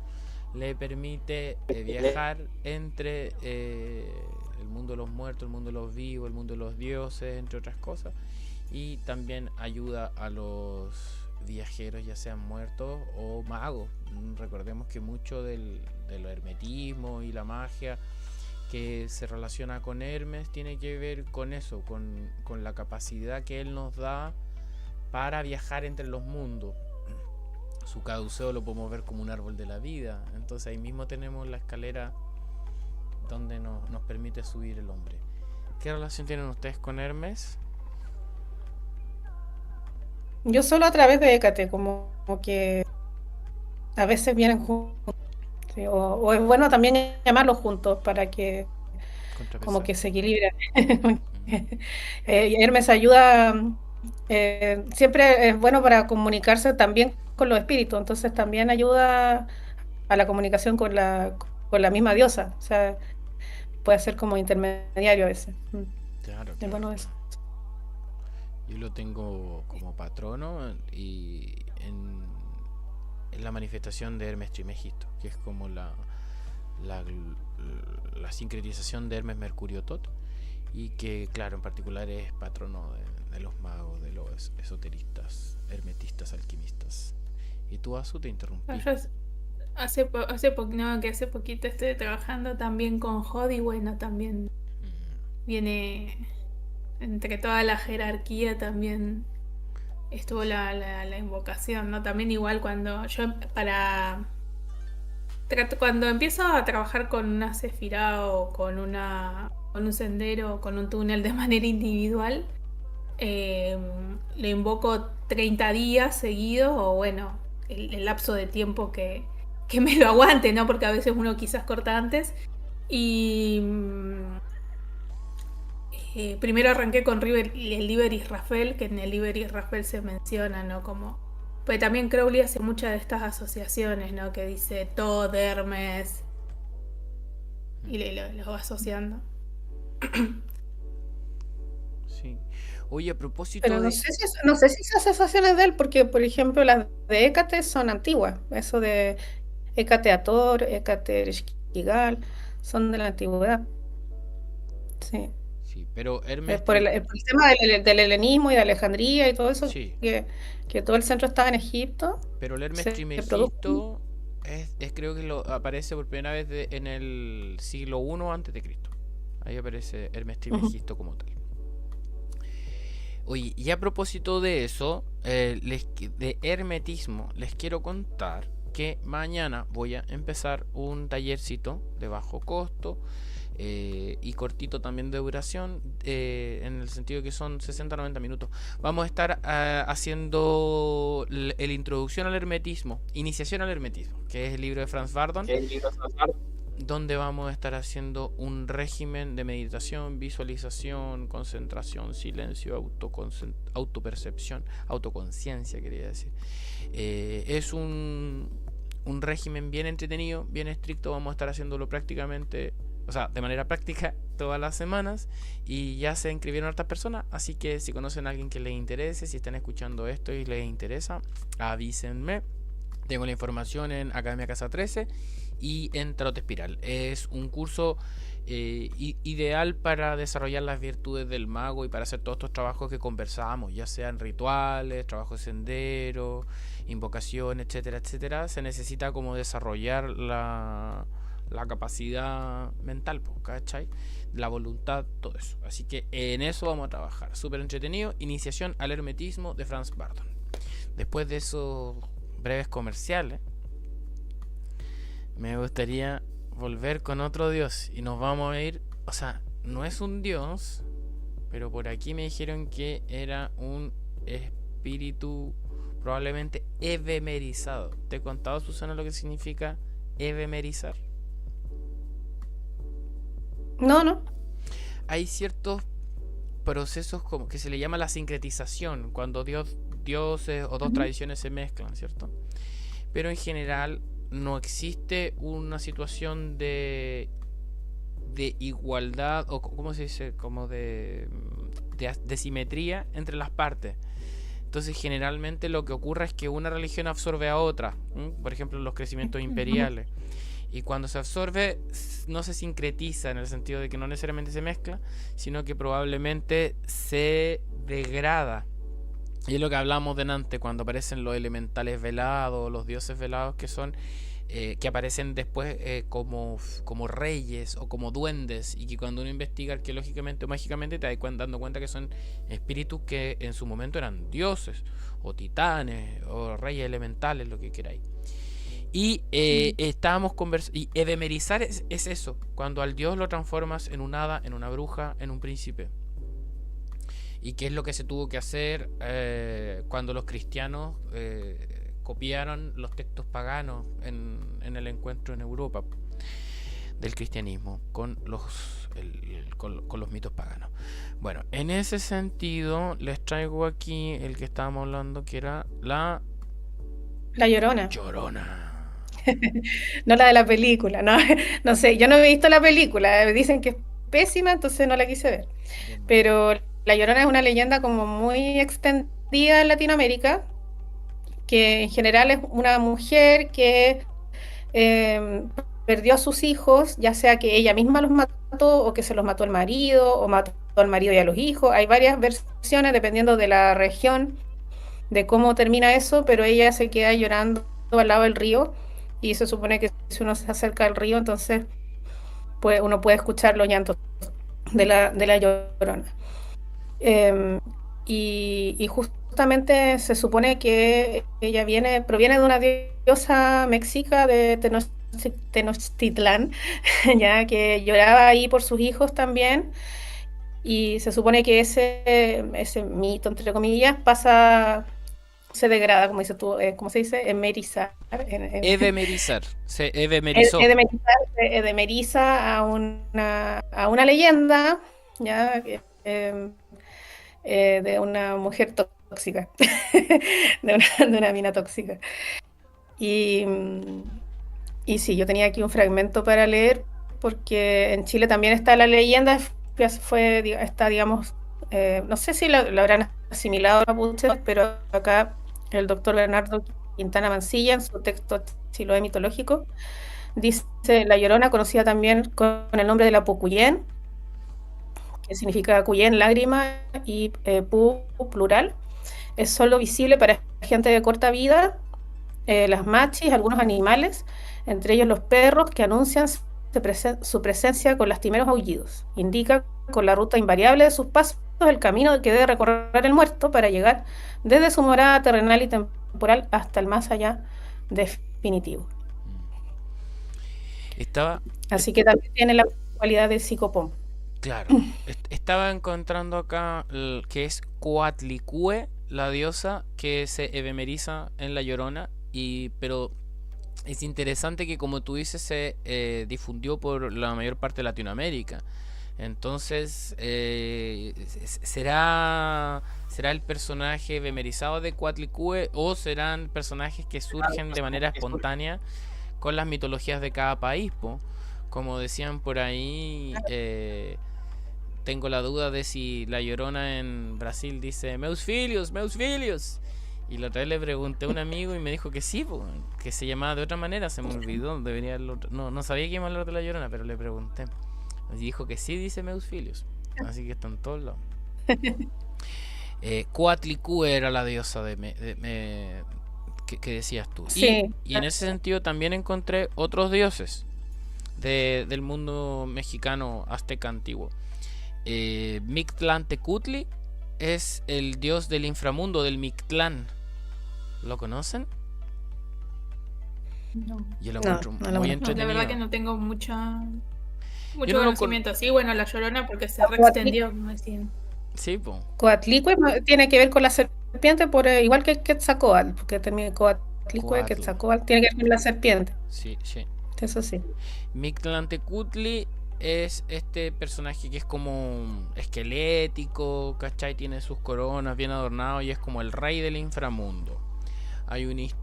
Speaker 2: le permite viajar entre el mundo de los muertos, el mundo de los vivos, el mundo de los dioses, entre otras cosas, y también ayuda a los viajeros, ya sean muertos o magos, Recordemos que mucho del hermetismo y la magia que se relaciona con Hermes tiene que ver con eso, con la capacidad que él nos da para viajar entre los mundos. Su caduceo lo podemos ver como un árbol de la vida, entonces ahí mismo tenemos la escalera donde nos permite subir el hombre. ¿Qué relación tienen ustedes con Hermes?
Speaker 1: Yo solo a través de Hécate, como que a veces vienen juntos. Sí, o es bueno también llamarlos juntos para que como
Speaker 2: Contrapesar.
Speaker 1: que se equilibren. Hermes ayuda, siempre es bueno para comunicarse también con los espíritus, entonces también ayuda a la comunicación con la misma diosa, o sea, puede ser como intermediario a veces.
Speaker 2: Claro,
Speaker 1: Es
Speaker 2: claro,
Speaker 1: bueno
Speaker 2: claro.
Speaker 1: eso.
Speaker 2: Yo lo tengo como patrono y en la manifestación de Hermes Trismegisto, que es como la, la sincretización de Hermes Mercurio Tot, y que claro, en particular es patrono de los magos, de los esoteristas, hermetistas, alquimistas. Y tú, Azu, te interrumpí.
Speaker 3: Yo no, que hace poquito estoy trabajando también con Jod y bueno, también
Speaker 2: Mm,
Speaker 3: viene entre toda la jerarquía también estuvo la invocación, ¿no? También igual cuando yo cuando empiezo a trabajar con una sefirá o con un sendero o con un túnel de manera individual, eh, lo invoco 30 días seguidos o bueno, el lapso de tiempo que me lo aguante, ¿no? Porque a veces uno quizás corta antes. Y primero arranqué con el Liber Israfel, que en el Liber Israfel se menciona, ¿no? Como. Pero también Crowley hace muchas de estas asociaciones, ¿no? Que dice Tod, Hermes, y los va asociando.
Speaker 2: sí. Oye, a propósito
Speaker 1: Pero
Speaker 2: de...
Speaker 1: no sé si esas asociaciones de él, porque por ejemplo las de Hécate son antiguas, eso de Hécate Ator, Hécate Ereshkigal, son de la antigüedad. Sí.
Speaker 2: Sí, pero Hermes...
Speaker 1: Por el tema del helenismo y de Alejandría y todo eso,
Speaker 2: Sí,
Speaker 1: que todo el centro estaba en Egipto,
Speaker 2: pero el Hermes
Speaker 1: se produjo.
Speaker 2: Trismegisto creo que aparece por primera vez en el siglo I antes de Cristo. Ahí aparece Hermes
Speaker 1: Ujú.
Speaker 2: Trismegisto como tal. Oye, y a propósito de eso, de hermetismo, les quiero contar que mañana voy a empezar un tallercito de bajo costo y cortito también de duración, en el sentido que son 60-90 minutos. Vamos a estar haciendo el introducción al hermetismo, iniciación al hermetismo, que es el libro de Franz Bardon, donde vamos a estar haciendo un régimen de meditación, visualización, concentración, silencio, autopercepción, autoconciencia, quería decir. Es un régimen bien entretenido, bien estricto. Vamos a estar haciéndolo prácticamente, o sea, de manera práctica todas las semanas, y ya se inscribieron hartas personas, así que si conocen a alguien que les interese, si están escuchando esto y les interesa, avísenme. Tengo la información en Academia Casa 13 y en Tarot Espiral. Es un curso ideal para desarrollar las virtudes del mago y para hacer todos estos trabajos que conversábamos, ya sean rituales, trabajos de sendero, invocación, etcétera, etcétera. Se necesita como desarrollar la capacidad mental, ¿cachai? La voluntad, todo eso. Así que en eso vamos a trabajar. Súper entretenido. Iniciación al hermetismo de Franz Bardon. Después de esos breves comerciales, me gustaría volver con otro dios y nos vamos a ir, o sea, no es un dios, pero por aquí me dijeron que era un espíritu probablemente evemerizado. ¿Te he contado, Susana, lo que significa evemerizar?
Speaker 1: No, no.
Speaker 2: Hay ciertos procesos como que se le llama la sincretización, cuando dioses o dos
Speaker 1: Ujú.
Speaker 2: tradiciones se mezclan, ¿cierto? Pero en general no existe una situación de igualdad, o ¿cómo se dice? Como de simetría entre las partes. Entonces generalmente lo que ocurre es que una religión absorbe a otra. Por ejemplo, los crecimientos
Speaker 1: Ujú.
Speaker 2: imperiales. Y cuando se absorbe, no se sincretiza, en el sentido de que no necesariamente se mezcla, sino que probablemente se degrada. Y es lo que hablamos delante, cuando aparecen los elementales velados, los dioses velados, que son que aparecen después como reyes o como duendes, y que cuando uno investiga arqueológicamente o mágicamente te das dando cuenta que son espíritus que en su momento eran dioses o titanes o reyes elementales, lo que queráis. Y estábamos conversando, y edemerizar es eso, cuando al dios lo transformas en un hada, en una bruja, en un príncipe. Y qué es lo que se tuvo que hacer cuando los cristianos copiaron los textos paganos en el encuentro en Europa del cristianismo con con los mitos paganos. Bueno, en ese sentido les traigo aquí el que estábamos hablando, que era la
Speaker 1: La Llorona.
Speaker 2: Llorona.
Speaker 1: No la de la película, no, no sé, yo no he visto la película, dicen que es pésima, entonces no la quise ver.
Speaker 2: Bien mal.
Speaker 1: Pero La Llorona es una leyenda como muy extendida en Latinoamérica, que en general es una mujer que eh, perdió a sus hijos, ya sea que ella misma los mató o que se los mató el marido o mató al marido y a los hijos. Hay varias versiones dependiendo de la región, de cómo termina eso, pero ella se queda llorando al lado del río y se supone que si uno se acerca al río, entonces uno puede escuchar los llantos de la Llorona. Eh, y justamente se supone que ella proviene de una diosa mexica de Tenochtitlán, ya que lloraba ahí por sus hijos también, y se supone que ese mito, entre comillas, se degrada, como dices tú, ¿cómo se dice? Emerizar.
Speaker 2: Edemerizar. Se edemerizó.
Speaker 1: Edemeriza a una leyenda, ya de una mujer tóxica, de una mina tóxica. Y, y sí, yo tenía aquí un fragmento para leer, porque en Chile también está la leyenda, está, digamos, no sé si lo habrán asimilado a mapuche, pero acá el doctor Bernardo Quintana Mancilla, en su texto Chiloé mitológico, dice la Llorona, conocida también con el nombre de la Pocuyén, que significa Cuyén, lágrima, y Pu, plural, es solo visible para gente de corta vida, las machis, algunos animales, entre ellos los perros, que anuncian su presencia con lastimeros aullidos. Indica con la ruta invariable de sus pasos el camino que debe recorrer el muerto para llegar desde su morada terrenal y temporal hasta el más allá definitivo. Así que también tiene la cualidad de psicopomp.
Speaker 2: Claro, estaba encontrando acá que es Coatlicue, la diosa que se ebemeriza en La Llorona, pero es interesante que, como tú dices, se difundió por la mayor parte de Latinoamérica. Entonces, ¿será el personaje ebemerizado de Coatlicue, o serán personajes que surgen de manera espontánea con las mitologías de cada país, po? Como decían por ahí, tengo la duda de si La Llorona en Brasil dice Meus filhos, meus filhos. Y la otra vez le pregunté a un amigo y me dijo que sí, po, que se llamaba de otra manera, se me olvidó, no sabía que iba a hablar de La Llorona, pero le pregunté. Y dijo que sí dice Meus filhos. Así que están todos lados. Coatlicue era la diosa que decías tú.
Speaker 1: Sí.
Speaker 2: Y en ese sentido también encontré otros dioses del mundo mexicano azteca antiguo. Mictlantecutli es el dios del inframundo, del Mictlán. ¿Lo conocen?
Speaker 3: No.
Speaker 2: Yo lo encuentro muy entretenido.
Speaker 3: La verdad que no tengo mucho
Speaker 2: Yo no
Speaker 3: conocimiento. Sí, bueno, La Llorona porque se reextendió, como decían.
Speaker 2: Sí, po.
Speaker 1: Coatlicue tiene que ver con la serpiente, igual que Quetzalcóatl, porque también Coatlicue, Quetzalcóatl tiene que ver con la serpiente.
Speaker 2: Sí.
Speaker 1: Eso sí.
Speaker 2: Mictlantecutli es este personaje que es como esquelético, ¿cachai? Tiene sus coronas bien adornado y es como el rey del inframundo.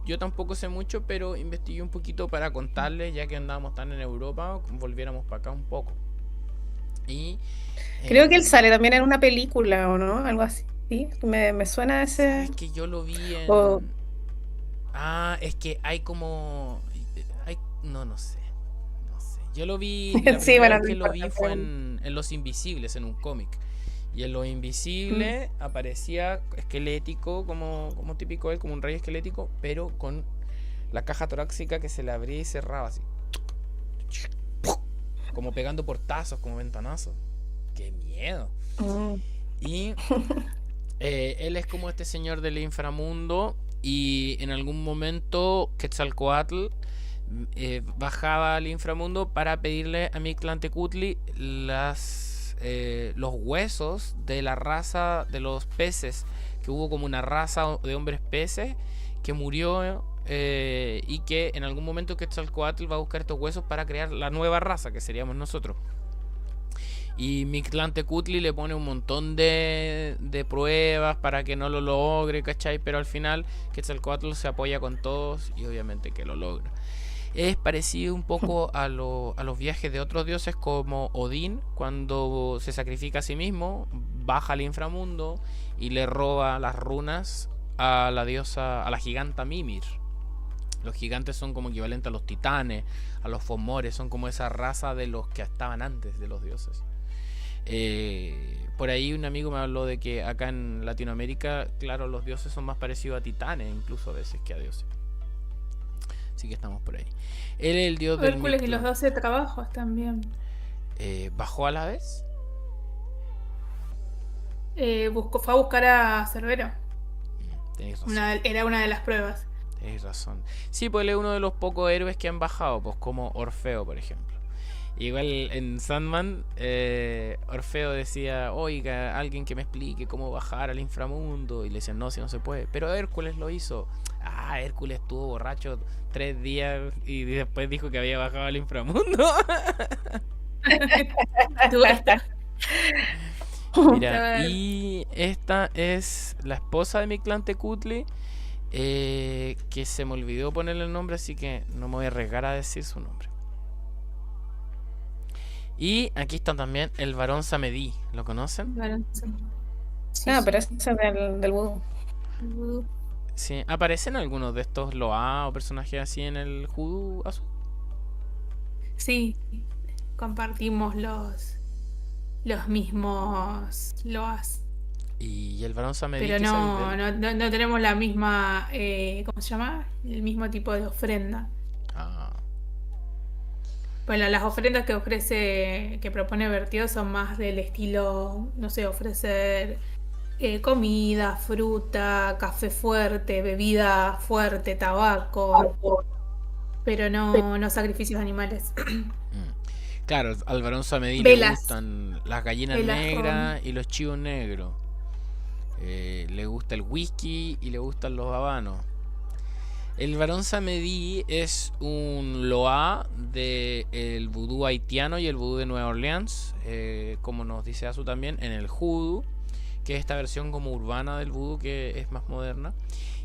Speaker 2: Yo tampoco sé mucho, pero investigué un poquito para contarles, ya que andábamos tan en Europa, volviéramos para acá un poco. Y
Speaker 1: creo que él sale también en una película, ¿o no? Algo así. Me suena ese.
Speaker 2: Es que yo lo vi en. Es que hay como. No sé. Yo lo vi. La
Speaker 1: Sí,
Speaker 2: primera
Speaker 1: bueno,
Speaker 2: vez que
Speaker 1: no
Speaker 2: lo vi
Speaker 1: importa,
Speaker 2: fue en Los Invisibles, en un cómic. Y en Los Invisibles aparecía esquelético, como típico él, como un rey esquelético, pero con la caja torácica que se le abría y cerraba así. Como pegando portazos, como ventanazos. ¡Qué miedo! Y él es como este señor del inframundo. Y en algún momento Quetzalcóatl bajaba al inframundo para pedirle a Mictlantecutli los huesos de la raza de los peces, que hubo como una raza de hombres peces que murió, y que en algún momento Quetzalcóatl va a buscar estos huesos para crear la nueva raza que seríamos nosotros. Y Mictlantecutli le pone un montón de pruebas para que no lo logre, ¿cachai? Pero al final Quetzalcóatl se apoya con todos y obviamente que lo logra. Es parecido un poco a los viajes de otros dioses como Odín, cuando se sacrifica a sí mismo, baja al inframundo y le roba las runas a la diosa, a la giganta Mimir. Los gigantes son como equivalentes a los titanes, a los fomores, son como esa raza de los que estaban antes de los dioses. Por ahí un amigo me habló de que acá en Latinoamérica, claro, los dioses son más parecidos a titanes, incluso a veces, que a dioses. Así que estamos por ahí. Él es el dios del
Speaker 3: Hércules y
Speaker 2: Mictlán.
Speaker 3: los 12 trabajos también.
Speaker 2: ¿Bajó a la vez?
Speaker 3: Fue a buscar a Cerbero.
Speaker 2: Tenéis razón.
Speaker 3: Era una de las pruebas.
Speaker 2: Tenéis razón. Sí, pues él es uno de los pocos héroes que han bajado, pues como Orfeo, por ejemplo. Igual en Sandman, Orfeo decía, oiga, alguien que me explique cómo bajar al inframundo. Y le decían, no, si no se puede. Pero Hércules lo hizo. Hércules estuvo borracho 3 días y después dijo que había bajado al inframundo. Mira, y esta es la esposa de Mictlantecutli, que se me olvidó ponerle el nombre, así que no me voy a arriesgar a decir su nombre. Y aquí está también el varón Samedi. ¿Lo conocen?
Speaker 3: Sí,
Speaker 1: pero ese es del vudú.
Speaker 2: Sí, ¿aparecen algunos de estos Loa o personajes así en el Judú?
Speaker 3: Sí, compartimos los mismos Loas.
Speaker 2: Y el varón Samedi.
Speaker 3: Pero no tenemos la misma, ¿cómo se llama? El mismo tipo de ofrenda. Bueno, las ofrendas que propone Vertido son más del estilo, no sé, ofrecer comida, fruta, café fuerte, bebida fuerte, tabaco, pero no sacrificios animales.
Speaker 2: Claro, al varón Samedi le gustan las gallinas negras y los chivos negros. Le gusta el whisky y le gustan los habanos. El varón Samedi es un loa del vudú haitiano y el vudú de Nueva Orleans, como nos dice Azu también, en el hoodoo, que es esta versión como urbana del vudú que es más moderna.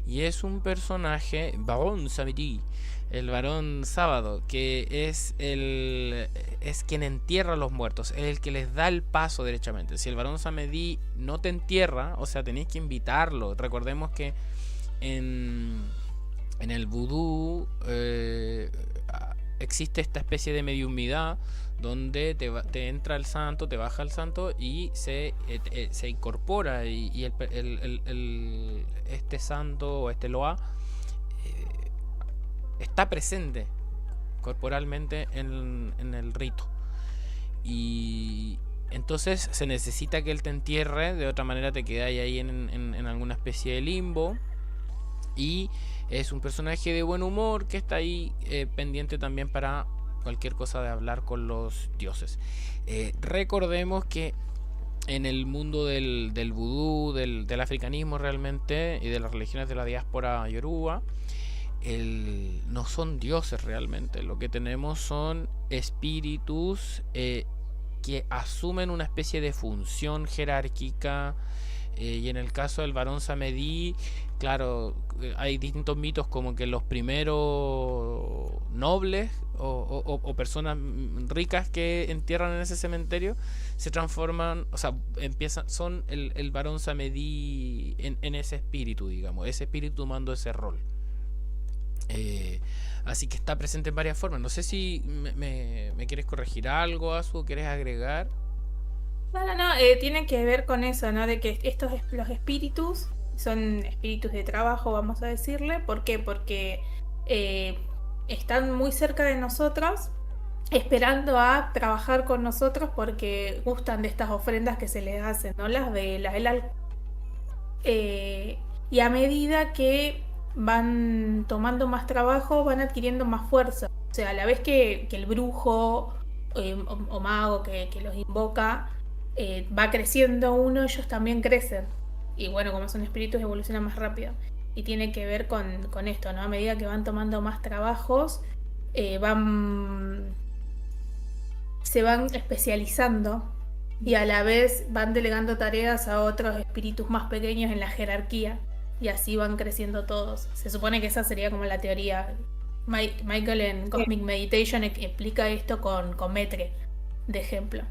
Speaker 2: Y es un personaje, varón Samedi, el varón sábado, que es quien entierra a los muertos, es el que les da el paso derechamente. Si el varón Samedi no te entierra, o sea, tenéis que invitarlo. Recordemos que en el vudú existe esta especie de mediumidad donde te entra el santo, te baja el santo y se incorpora y este santo o este loa está presente corporalmente en el rito. Y entonces se necesita que él te entierre, de otra manera te quedas ahí en alguna especie de limbo. Y es un personaje de buen humor que está ahí pendiente también para cualquier cosa de hablar con los dioses. Recordemos que en el mundo del vudú, del africanismo realmente, y de las religiones de la diáspora yoruba, no son dioses realmente. Lo que tenemos son espíritus que asumen una especie de función jerárquica. Y en el caso del varón Samedi, claro, hay distintos mitos como que los primeros nobles o personas ricas que entierran en ese cementerio se transforman, o sea, son el varón Samedi en ese espíritu, digamos, ese espíritu tomando ese rol. Así que está presente en varias formas. No sé si me quieres corregir algo, Azu, o quieres agregar.
Speaker 3: No, tiene que ver con eso, ¿no? De que los espíritus son espíritus de trabajo, vamos a decirle. ¿Por qué? Porque eh, están muy cerca de nosotros, esperando a trabajar con nosotros porque gustan de estas ofrendas que se les hacen, ¿no? Las velas, eh, y a medida que van tomando más trabajo, van adquiriendo más fuerza. O sea, a la vez que el brujo o mago que los invoca va creciendo uno, ellos también crecen. Y bueno, como son espíritus, evolucionan más rápido. Y tiene que ver con esto, ¿no? A medida que van tomando más trabajos, van se van especializando y a la vez van delegando tareas a otros espíritus más pequeños en la jerarquía y así van creciendo todos. Se supone que esa sería como la teoría. Michael en
Speaker 1: Sí.
Speaker 3: Cosmic Meditation explica esto con Metre, de ejemplo.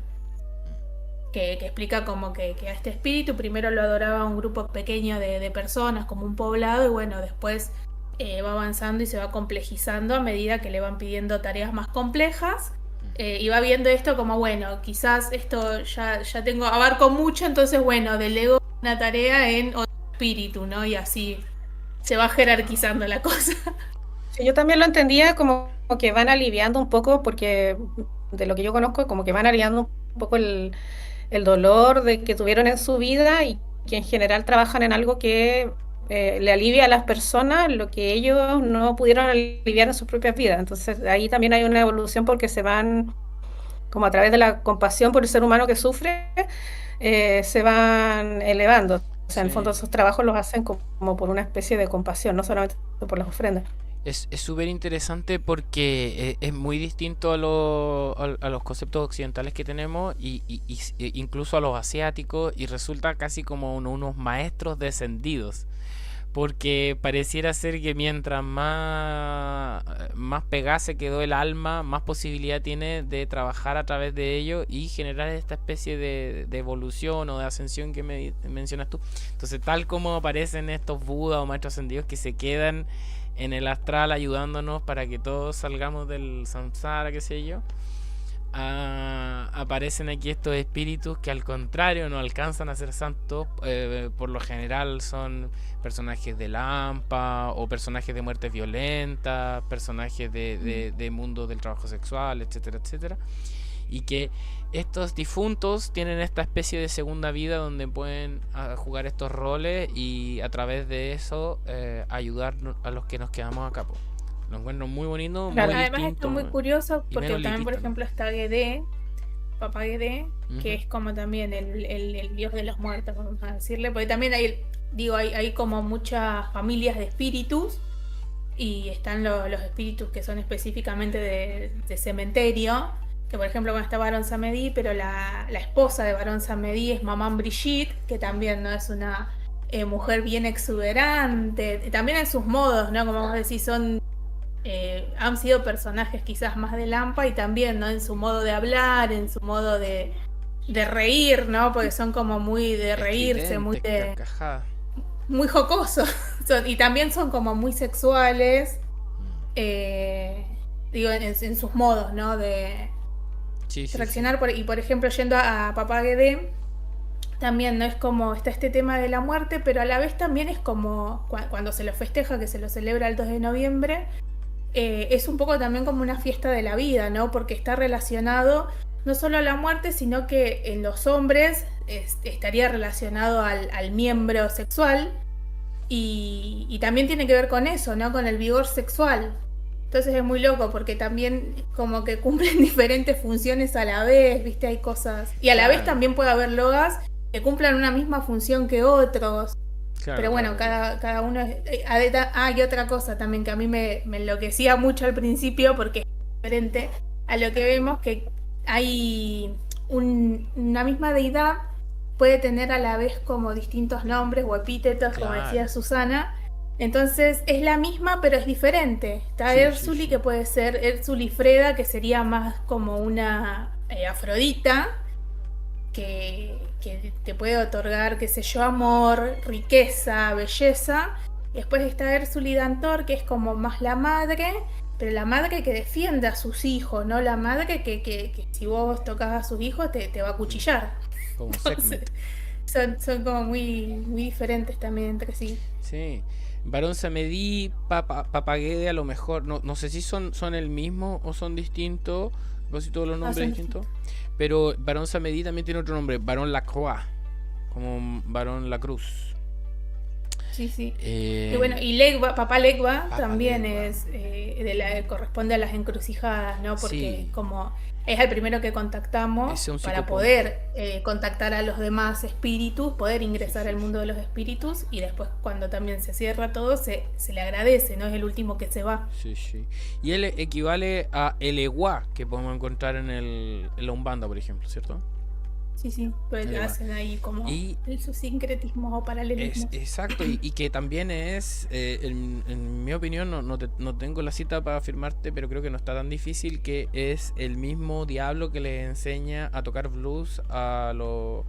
Speaker 3: Que explica como que a este espíritu primero lo adoraba un grupo pequeño de personas, como un poblado, y bueno, después va avanzando y se va complejizando a medida que le van pidiendo tareas más complejas. Y va viendo esto como, bueno, quizás esto ya tengo, abarco mucho, entonces bueno, delego una tarea en otro espíritu, ¿no? Y así se va jerarquizando la cosa.
Speaker 1: Sí, yo también lo entendía como que van aliviando un poco, porque de lo que yo conozco, como que van aliviando un poco el dolor de que tuvieron en su vida y que en general trabajan en algo que le alivia a las personas lo que ellos no pudieron aliviar en sus propias vidas. Entonces ahí también hay una evolución porque se van, como a través de la compasión por el ser humano que sufre, se van elevando. O sea, en el fondo
Speaker 2: Sí.
Speaker 1: esos trabajos los hacen como por una especie de compasión, no solamente por las ofrendas.
Speaker 2: Es súper interesante porque es muy distinto a los conceptos occidentales que tenemos incluso a los asiáticos, y resulta casi como unos maestros descendidos. Porque pareciera ser que mientras más pegada se quedó el alma, más posibilidad tiene de trabajar a través de ello y generar esta especie de evolución o de ascensión que mencionas tú. Entonces, tal como aparecen estos budas o maestros ascendidos que se quedan en el astral ayudándonos para que todos salgamos del samsara, qué sé yo, aparecen aquí estos espíritus que al contrario no alcanzan a ser santos. Por lo general son personajes de Lampa o personajes de muertes violentas, personajes de mundo del trabajo sexual, etcétera, etcétera. Y que estos difuntos tienen esta especie de segunda vida donde pueden jugar estos roles y a través de eso ayudar a los que nos quedamos a capo. Lo encuentro muy bonito, muy
Speaker 1: Claro.
Speaker 3: Además esto es muy
Speaker 2: distinto
Speaker 3: curioso
Speaker 2: y
Speaker 3: porque
Speaker 2: menos
Speaker 3: también, por
Speaker 2: elitista, ¿no?
Speaker 3: ejemplo, está Gede, Papá Gede, que
Speaker 2: Ujú.
Speaker 3: es como también el dios de los muertos, vamos a decirle, porque también hay como muchas familias de espíritus y están los espíritus que son específicamente de cementerio, que por ejemplo cuando está Barón Samedi, pero la esposa de Barón Samedi es Mamán Brigitte, que también no es una mujer bien exuberante, también en sus modos, ¿no? Como vos decís, han sido personajes quizás más de Lampa y también, ¿no? En su modo de hablar, en su modo de reír, ¿no? Porque son como muy de reírse,
Speaker 2: Estridente, carcajada.
Speaker 3: muy jocosos. Y también son como muy sexuales,
Speaker 2: Mm.
Speaker 3: eh, digo, en sus modos, ¿no? De
Speaker 2: Sí, sí, sí.
Speaker 3: reaccionar. Y por ejemplo, yendo a Papá Guedé, también no es como está este tema de la muerte, pero a la vez también es como cuando se lo festeja, que se lo celebra el 2 de noviembre, es un poco también como una fiesta de la vida, ¿no? Porque está relacionado no solo a la muerte, sino que en los hombres estaría relacionado al miembro sexual y también tiene que ver con eso, ¿no? Con el vigor sexual. Entonces es muy loco porque también como que cumplen diferentes funciones a la vez, ¿viste? Hay cosas. Y a la vez
Speaker 2: Claro,
Speaker 3: también puede haber logas que cumplan una misma función que otros.
Speaker 2: claro,
Speaker 3: Pero bueno,
Speaker 2: claro, claro.
Speaker 3: cada uno es... y otra cosa también que a mí me enloquecía mucho al principio porque es diferente a lo que vemos, que hay una misma deidad puede tener a la vez como distintos nombres o epítetos, como decía
Speaker 2: Claro.
Speaker 3: Susana. Entonces es la misma pero es diferente. Está
Speaker 2: Sí, sí,
Speaker 3: Érsuli,
Speaker 2: sí.
Speaker 3: que puede ser Érsuli Freda, que sería más como una Afrodita, que te puede otorgar, qué sé yo, amor, riqueza, belleza. Después está Érsuli Dantor, que es como más la madre, pero la madre que defiende a sus hijos, no la madre que si vos tocas a sus hijos te va a acuchillar.
Speaker 2: Como
Speaker 3: Entonces,
Speaker 2: Sekhmet.
Speaker 3: son como muy diferentes también entre sí.
Speaker 2: Sí. Barón Samedi, Papagede a lo mejor, no sé si son el mismo o son distintos, no sé si todos los
Speaker 3: No,
Speaker 2: nombres
Speaker 3: son
Speaker 2: distintos,
Speaker 3: distintos.
Speaker 2: pero Barón Samedi también tiene otro nombre, Barón Lacroix, como Barón La Cruz.
Speaker 3: Sí, sí. Y
Speaker 2: Eh,
Speaker 3: bueno, y Legba, Papá Legba
Speaker 2: Papa
Speaker 3: también
Speaker 2: Legba.
Speaker 3: es corresponde a las encrucijadas, ¿no? Porque
Speaker 2: Sí,
Speaker 3: como es el primero que contactamos
Speaker 2: ese es un
Speaker 3: para
Speaker 2: psicopompo.
Speaker 3: poder contactar a los demás espíritus, poder
Speaker 2: Sí,
Speaker 3: ingresar al
Speaker 2: sí, sí.
Speaker 3: mundo de los espíritus, y después cuando también se cierra todo, se le agradece, ¿no? Es el último que se va.
Speaker 2: Sí, sí. Y él equivale a el Ewa que podemos encontrar en la Umbanda, por ejemplo, ¿cierto?
Speaker 3: Sí, sí, pues
Speaker 2: El Ewa.
Speaker 3: hacen ahí como
Speaker 2: Y
Speaker 3: sus sincretismos o
Speaker 2: es
Speaker 3: paralelismos.
Speaker 2: exacto, y que también es, en mi opinión, no tengo la cita para afirmarte, pero creo que no está tan difícil, que es el mismo diablo que le enseña a tocar blues a los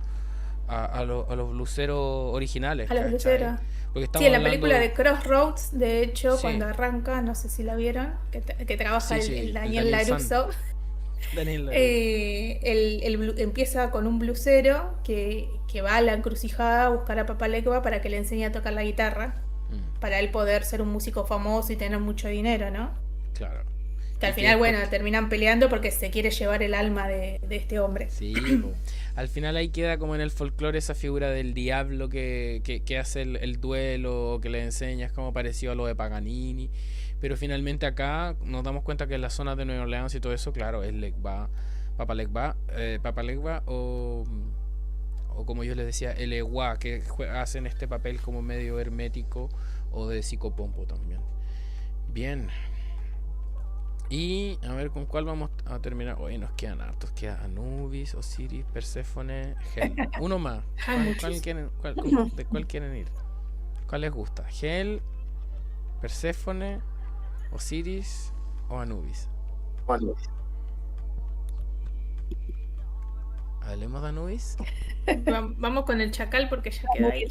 Speaker 2: blueseros originales,
Speaker 3: A los
Speaker 2: ¿cachai?
Speaker 3: luceros.
Speaker 2: Porque
Speaker 3: Sí,
Speaker 2: estamos
Speaker 3: en la película
Speaker 2: hablando...
Speaker 3: de Crossroads, de hecho,
Speaker 2: Sí,
Speaker 3: cuando arranca, no sé si la vieron, que trabaja
Speaker 2: sí,
Speaker 3: el
Speaker 2: sí, el
Speaker 3: Daniel
Speaker 2: Daniel San.
Speaker 3: LaRusso,
Speaker 2: Daniel LaRue.
Speaker 3: empieza con un blusero que va a la encrucijada a buscar a Papá Legba para que le enseñe a tocar la guitarra,
Speaker 2: Mm,
Speaker 3: para él poder ser un músico famoso y tener mucho dinero, ¿no?
Speaker 2: claro.
Speaker 3: Que al
Speaker 2: Y que
Speaker 3: final,
Speaker 2: después...
Speaker 3: bueno, terminan peleando porque se quiere llevar el alma de este hombre.
Speaker 2: Sí, po. Al final ahí queda como en el folclore esa figura del diablo que hace el duelo, que le enseña, es como parecido a lo de Paganini. Pero finalmente acá nos damos cuenta que en las zonas de Nueva Orleans y todo eso, claro, es Legba, Papa Legba o como yo les decía, el Ewa, que hacen este papel como medio hermético o de psicopompo también. Bien. Y a ver con cuál vamos a terminar. Hoy nos quedan hartos. Queda Anubis, Osiris, Perséfone, Hel. Uno más.
Speaker 3: Hay
Speaker 2: ¿Cuál
Speaker 3: muchos.
Speaker 2: quieren, de cuál quieren ir? ¿Cuál les gusta? ¿Hel, Perséfone, Osiris o Anubis? Hablemos de Anubis.
Speaker 3: Vamos con el chacal porque ya queda ahí.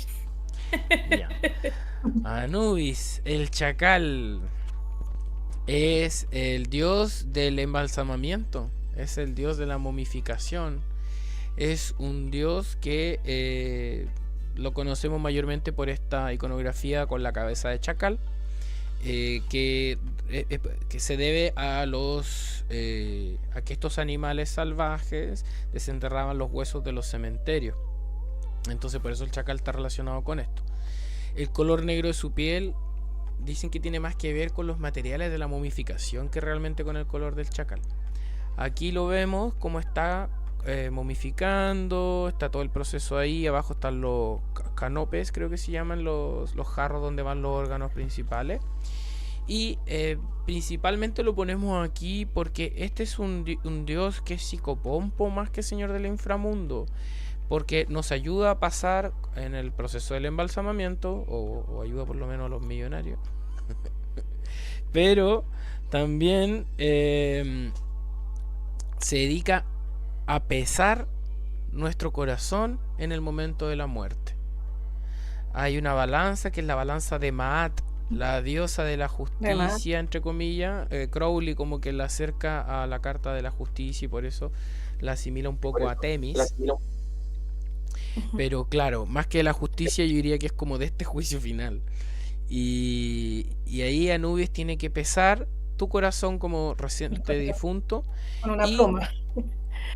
Speaker 2: Ya. Anubis, el chacal, es el dios del embalsamamiento. Es el dios de la momificación. Es un dios que lo conocemos mayormente por esta iconografía con la cabeza de chacal, que se debe a a que estos animales salvajes desenterraban los huesos de los cementerios. Entonces por eso el chacal está relacionado con esto. El color negro de su piel dicen que tiene más que ver con los materiales de la momificación que realmente con el color del chacal. Aquí lo vemos como está momificando, está todo el proceso ahí, abajo están los canopes, creo que se llaman los jarros donde van los órganos principales. Y principalmente lo ponemos aquí porque este es un dios que es psicopompo más que señor del inframundo, porque nos ayuda a pasar en el proceso del embalsamamiento, o ayuda por lo menos a los millonarios, pero también se dedica a pesar nuestro corazón en el momento de la muerte. Hay una balanza que es la balanza de Maat, la diosa de la justicia, entre comillas. Crowley como que la acerca a la carta de la justicia y por eso la asimila un poco a Temis. Pero claro, más que la justicia yo diría que es como de este juicio final. Y ahí Anubis tiene que pesar tu corazón como reciente difunto
Speaker 1: Con una
Speaker 2: y
Speaker 1: pluma.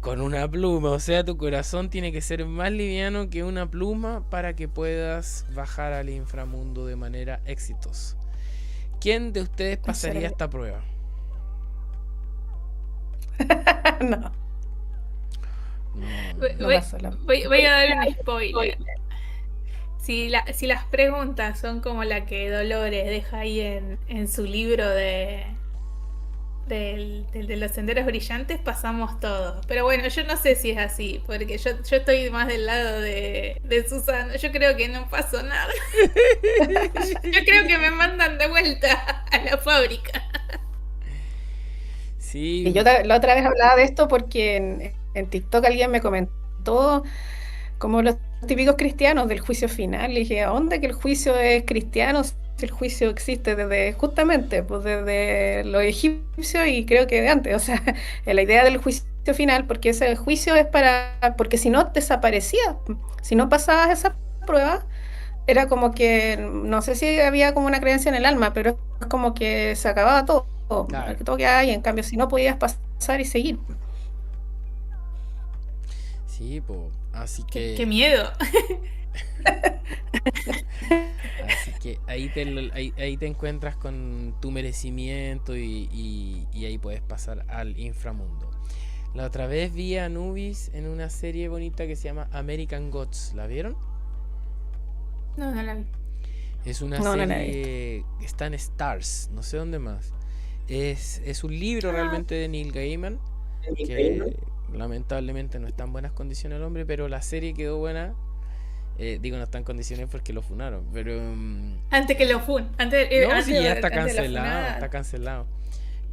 Speaker 2: con una pluma, o sea, tu corazón tiene que ser más liviano que una pluma para que puedas bajar al inframundo de manera exitosa. ¿Quién de ustedes pasaría esta prueba?
Speaker 1: No,
Speaker 2: No,
Speaker 1: no pasó la.
Speaker 3: Voy a dar un spoiler. Si las preguntas son como la que Dolores deja ahí en su libro de los senderos brillantes, pasamos todos. Pero bueno, yo no sé si es así, porque yo estoy más del lado de Susana. Yo creo que no pasó nada. Yo creo que me mandan de vuelta a la fábrica.
Speaker 2: sí,
Speaker 1: Y yo la otra vez hablaba de esto porque en TikTok alguien me comentó como los típicos cristianos del juicio final. Y dije, ¿a dónde que el juicio es cristiano? el juicio existe desde justamente, pues desde los egipcios y creo que de antes, o sea, la idea del juicio final, porque ese juicio es porque si no desaparecía, si no pasabas esa prueba, era como que, no sé si había como una creencia en el alma, pero es como que se acababa todo,
Speaker 2: Claro.
Speaker 1: todo que hay, en cambio, si no podías pasar y seguir.
Speaker 2: Sí, pues. Así
Speaker 3: Qué
Speaker 2: que.
Speaker 3: miedo.
Speaker 2: Así que ahí te encuentras con tu merecimiento y ahí puedes pasar al inframundo. La otra vez vi a Anubis en una serie bonita que se llama American Gods. ¿La vieron?
Speaker 3: No, no la vi.
Speaker 2: Es una
Speaker 1: No, no la he visto.
Speaker 2: serie que está en Stars, no sé dónde más. Es un libro
Speaker 3: Ah,
Speaker 2: realmente de Neil Gaiman, que lamentablemente no está en buenas condiciones el hombre, pero la serie quedó buena. Digo, no está en condiciones porque lo funaron, pero
Speaker 3: antes que lo fun.
Speaker 2: no, sí, ya está
Speaker 3: Antes de la
Speaker 2: cancelado, está
Speaker 3: funada.
Speaker 2: cancelado.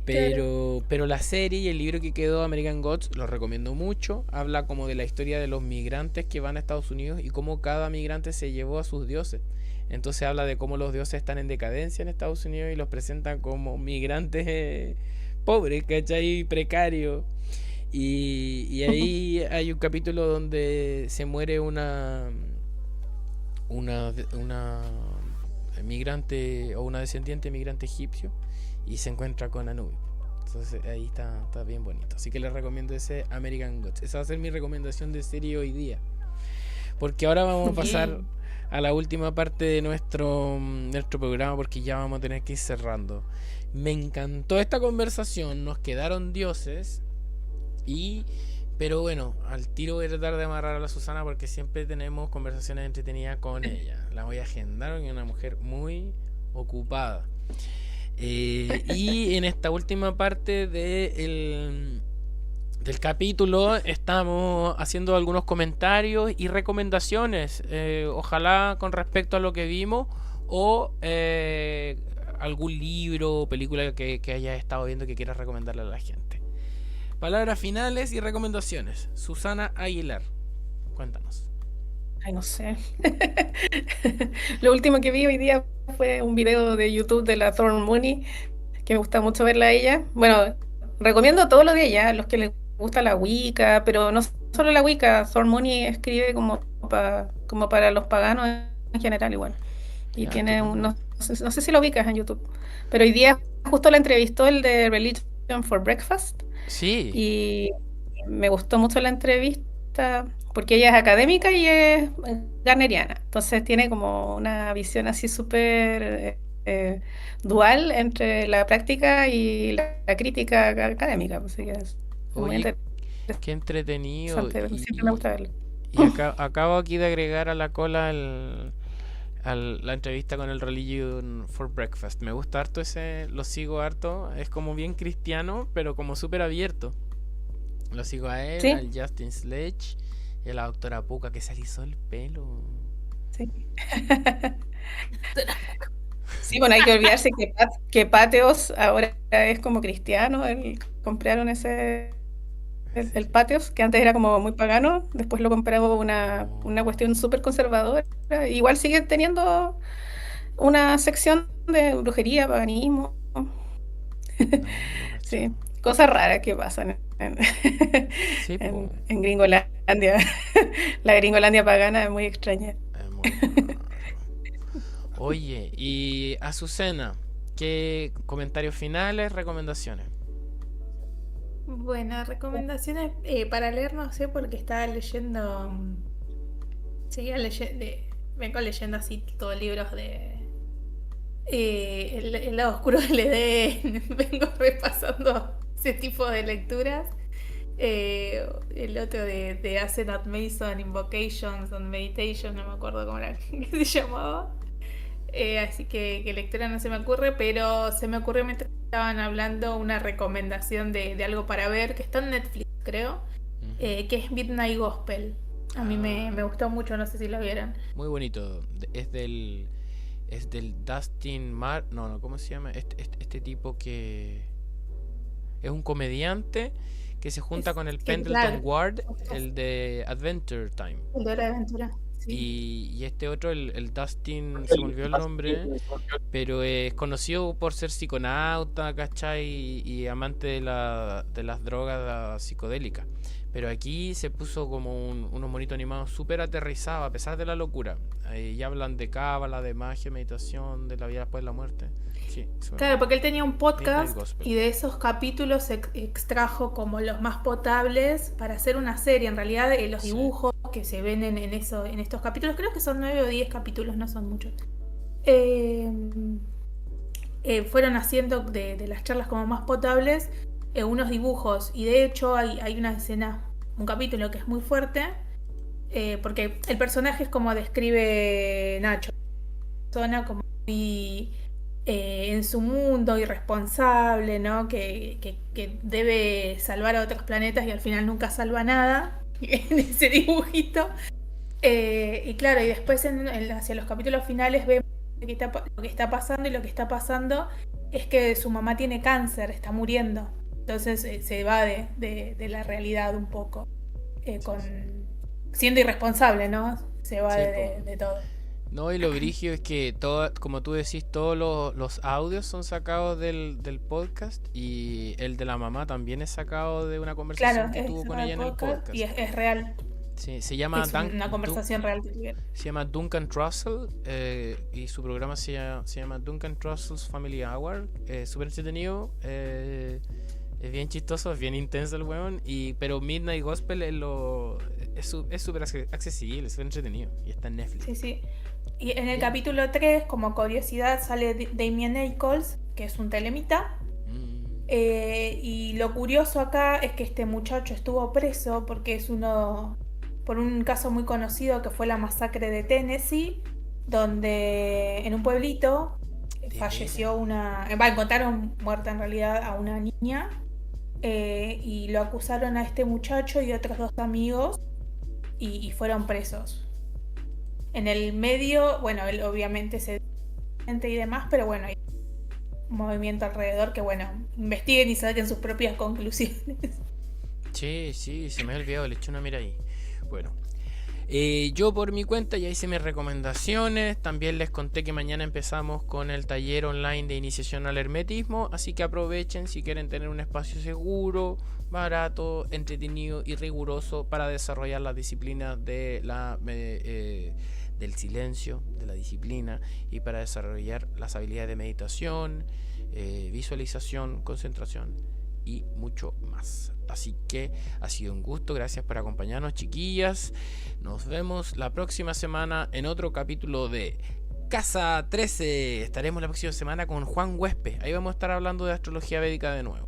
Speaker 3: Claro.
Speaker 2: Pero la serie y el libro que quedó, American Gods, lo recomiendo mucho. Habla como de la historia de los migrantes que van a Estados Unidos y cómo cada migrante se llevó a sus dioses. Entonces habla de cómo los dioses están en decadencia en Estados Unidos y los presentan como migrantes pobres, ¿cachai? Precarios. Y ahí hay un capítulo donde se muere una migrante o una descendiente migrante egipcio y se encuentra con Anubis. Entonces ahí está bien bonito. Así que les recomiendo ese American Gods. Esa va a ser mi recomendación de serie hoy día. Porque ahora vamos a pasar
Speaker 3: Bien.
Speaker 2: a la última parte de nuestro programa porque ya vamos a tener que ir cerrando. Me encantó esta conversación. Nos quedaron dioses. Pero bueno, al tiro voy a tratar de amarrar a la Susana porque siempre tenemos conversaciones entretenidas con ella. La voy a agendar porque es una mujer muy ocupada. Y en esta última parte del capítulo estamos haciendo algunos comentarios y recomendaciones. Ojalá con respecto a lo que vimos o algún libro o película que hayas estado viendo que quieras recomendarle a la gente. Palabras finales y recomendaciones. Susana Aguilar, cuéntanos.
Speaker 1: Ay, no sé. Lo último que vi hoy día fue un video de YouTube de la Thorn Mooney, que me gusta mucho verla a ella. Bueno, recomiendo todo lo de ella, a los que les gusta la Wicca, pero no solo la Wicca, Thorn Mooney escribe como para los paganos en general igual. Y
Speaker 2: Ah, qué
Speaker 1: tiene
Speaker 2: lindo.
Speaker 1: no sé si lo ubicas en YouTube, pero hoy día justo la entrevistó el de Religion for Breakfast
Speaker 2: Sí.
Speaker 1: y me gustó mucho la entrevista porque ella es académica y es garneriana. Entonces tiene como una visión así súper dual entre la práctica y la crítica académica. Así que es muy
Speaker 2: Oye,
Speaker 1: interesante.
Speaker 2: qué entretenido.
Speaker 1: Siempre me gusta verlo.
Speaker 2: Acabo aquí de agregar a la cola la entrevista con el Religion for Breakfast. Me gusta harto ese, lo sigo harto. Es como bien cristiano, pero como súper abierto. Lo sigo a él,
Speaker 1: Sí,
Speaker 2: al Justin Sledge y a la doctora Puka que se alisó el pelo.
Speaker 1: sí. Sí, bueno, hay que olvidarse que Pateos ahora es como cristiano. Compraron el
Speaker 2: Sí.
Speaker 1: Pateos, que antes era como muy pagano, después lo compraron una
Speaker 2: Oh,
Speaker 1: cuestión súper conservadora. Igual sigue teniendo una sección de brujería, paganismo.
Speaker 2: no, no
Speaker 1: Sí,
Speaker 2: cachaba.
Speaker 1: cosas raras que pasan
Speaker 2: Sí, po.
Speaker 1: en Gringolandia. La Gringolandia pagana es muy extraña.
Speaker 2: Es muy raro. Oye, y Azucena, ¿qué comentarios finales, recomendaciones?
Speaker 3: Bueno, recomendaciones para leer, no sé, porque estaba leyendo. Seguía leyendo. Vengo leyendo así todos libros de. El lado oscuro del Edén. Vengo repasando ese tipo de lecturas. El otro de Asenath Mason, Invocations and Meditations, no me acuerdo cómo era que se llamaba. Así que lectura no se me ocurre, pero se me ocurrió mientras estaban hablando una recomendación de algo para ver, que está en Netflix, creo,
Speaker 2: Ujú.
Speaker 3: que es Midnight Gospel. A mí me
Speaker 2: Ah,
Speaker 3: gustó mucho, no sé si lo vieron.
Speaker 2: muy bonito. Es del Dustin Mar. No, no, ¿cómo se llama? Este tipo que es un comediante que se junta
Speaker 3: Es
Speaker 2: con el
Speaker 3: que,
Speaker 2: Pendleton
Speaker 3: claro,
Speaker 2: Ward, el de Adventure Time.
Speaker 3: el de Hora de Aventura. Sí.
Speaker 2: y este otro, el Dustin, se me olvidó el nombre, pero es conocido por ser psiconauta, ¿cachai? Y amante de las drogas psicodélicas. Pero aquí se puso como unos monitos animados súper aterrizados, a pesar de la locura. Ya hablan de cábala, de magia, meditación, de la vida después de la muerte. Sí,
Speaker 3: Claro, porque él tenía un
Speaker 2: Midnight
Speaker 3: podcast
Speaker 2: Gospel.
Speaker 3: y de esos capítulos extrajo como los más potables para hacer una serie. En realidad, los
Speaker 2: Sí,
Speaker 3: dibujos que se ven en estos capítulos, creo que son 9 o 10 capítulos, no son muchos. eh, Fueron haciendo de las charlas como más potables unos dibujos. Y de hecho hay una escena, un capítulo que es muy fuerte, porque el personaje es como describe Nacho, persona como muy en su mundo irresponsable, ¿no? Que debe salvar a otros planetas y al final nunca salva nada en ese dibujito. Y claro, y después hacia los capítulos finales vemos lo que está pasando, y lo que está pasando es que su mamá tiene cáncer, está muriendo. Entonces se va de la realidad un poco,
Speaker 2: sí,
Speaker 3: con,
Speaker 2: sí.
Speaker 3: siendo irresponsable, ¿no? Se va
Speaker 2: Sí, po.
Speaker 3: de todo.
Speaker 2: No, y lo brigio es que todo, como tú decís, todos los audios son sacados del podcast y el de la mamá también es sacado de una conversación
Speaker 3: Claro,
Speaker 2: que
Speaker 3: es
Speaker 2: tuvo con
Speaker 3: sacar el
Speaker 2: ella en el
Speaker 3: podcast y
Speaker 2: podcast.
Speaker 3: es real,
Speaker 2: Sí,
Speaker 3: es una conversación real que tuvieron.
Speaker 2: se llama Duncan Trussell y su programa se llama Duncan Trussell's Family Hour. Súper entretenido, es bien chistoso, es bien intenso el weón. Pero Midnight Gospel es súper accesible, es súper entretenido y está en Netflix.
Speaker 3: Sí, sí. Y en el
Speaker 2: Bien.
Speaker 3: capítulo 3 como curiosidad, sale Damien Ackles, que es un telemita.
Speaker 2: Mm,
Speaker 3: Y lo curioso acá es que este muchacho estuvo preso porque es uno, por un caso muy conocido que fue la masacre de Tennessee, donde en un pueblito
Speaker 2: de
Speaker 3: falleció
Speaker 2: veras.
Speaker 3: encontraron muerta en realidad a una niña, y lo acusaron a este muchacho y otros dos amigos, y fueron presos. En el medio, bueno, él obviamente se y demás, pero bueno, hay un movimiento alrededor que, bueno, investiguen y saquen sus propias conclusiones.
Speaker 2: Sí, sí, se me había olvidado, le eché una mira ahí. Bueno, yo por mi cuenta ya hice mis recomendaciones. También les conté que mañana empezamos con el taller online de iniciación al hermetismo. Así que aprovechen si quieren tener un espacio seguro, barato, entretenido y riguroso para desarrollar las disciplinas del silencio, de la disciplina, y para desarrollar las habilidades de meditación, visualización, concentración y mucho más. Así que ha sido un gusto, gracias por acompañarnos, chiquillas. Nos vemos la próxima semana en otro capítulo de Casa 13. Estaremos la próxima semana con Juan Huespe. Ahí vamos a estar hablando de astrología védica de nuevo.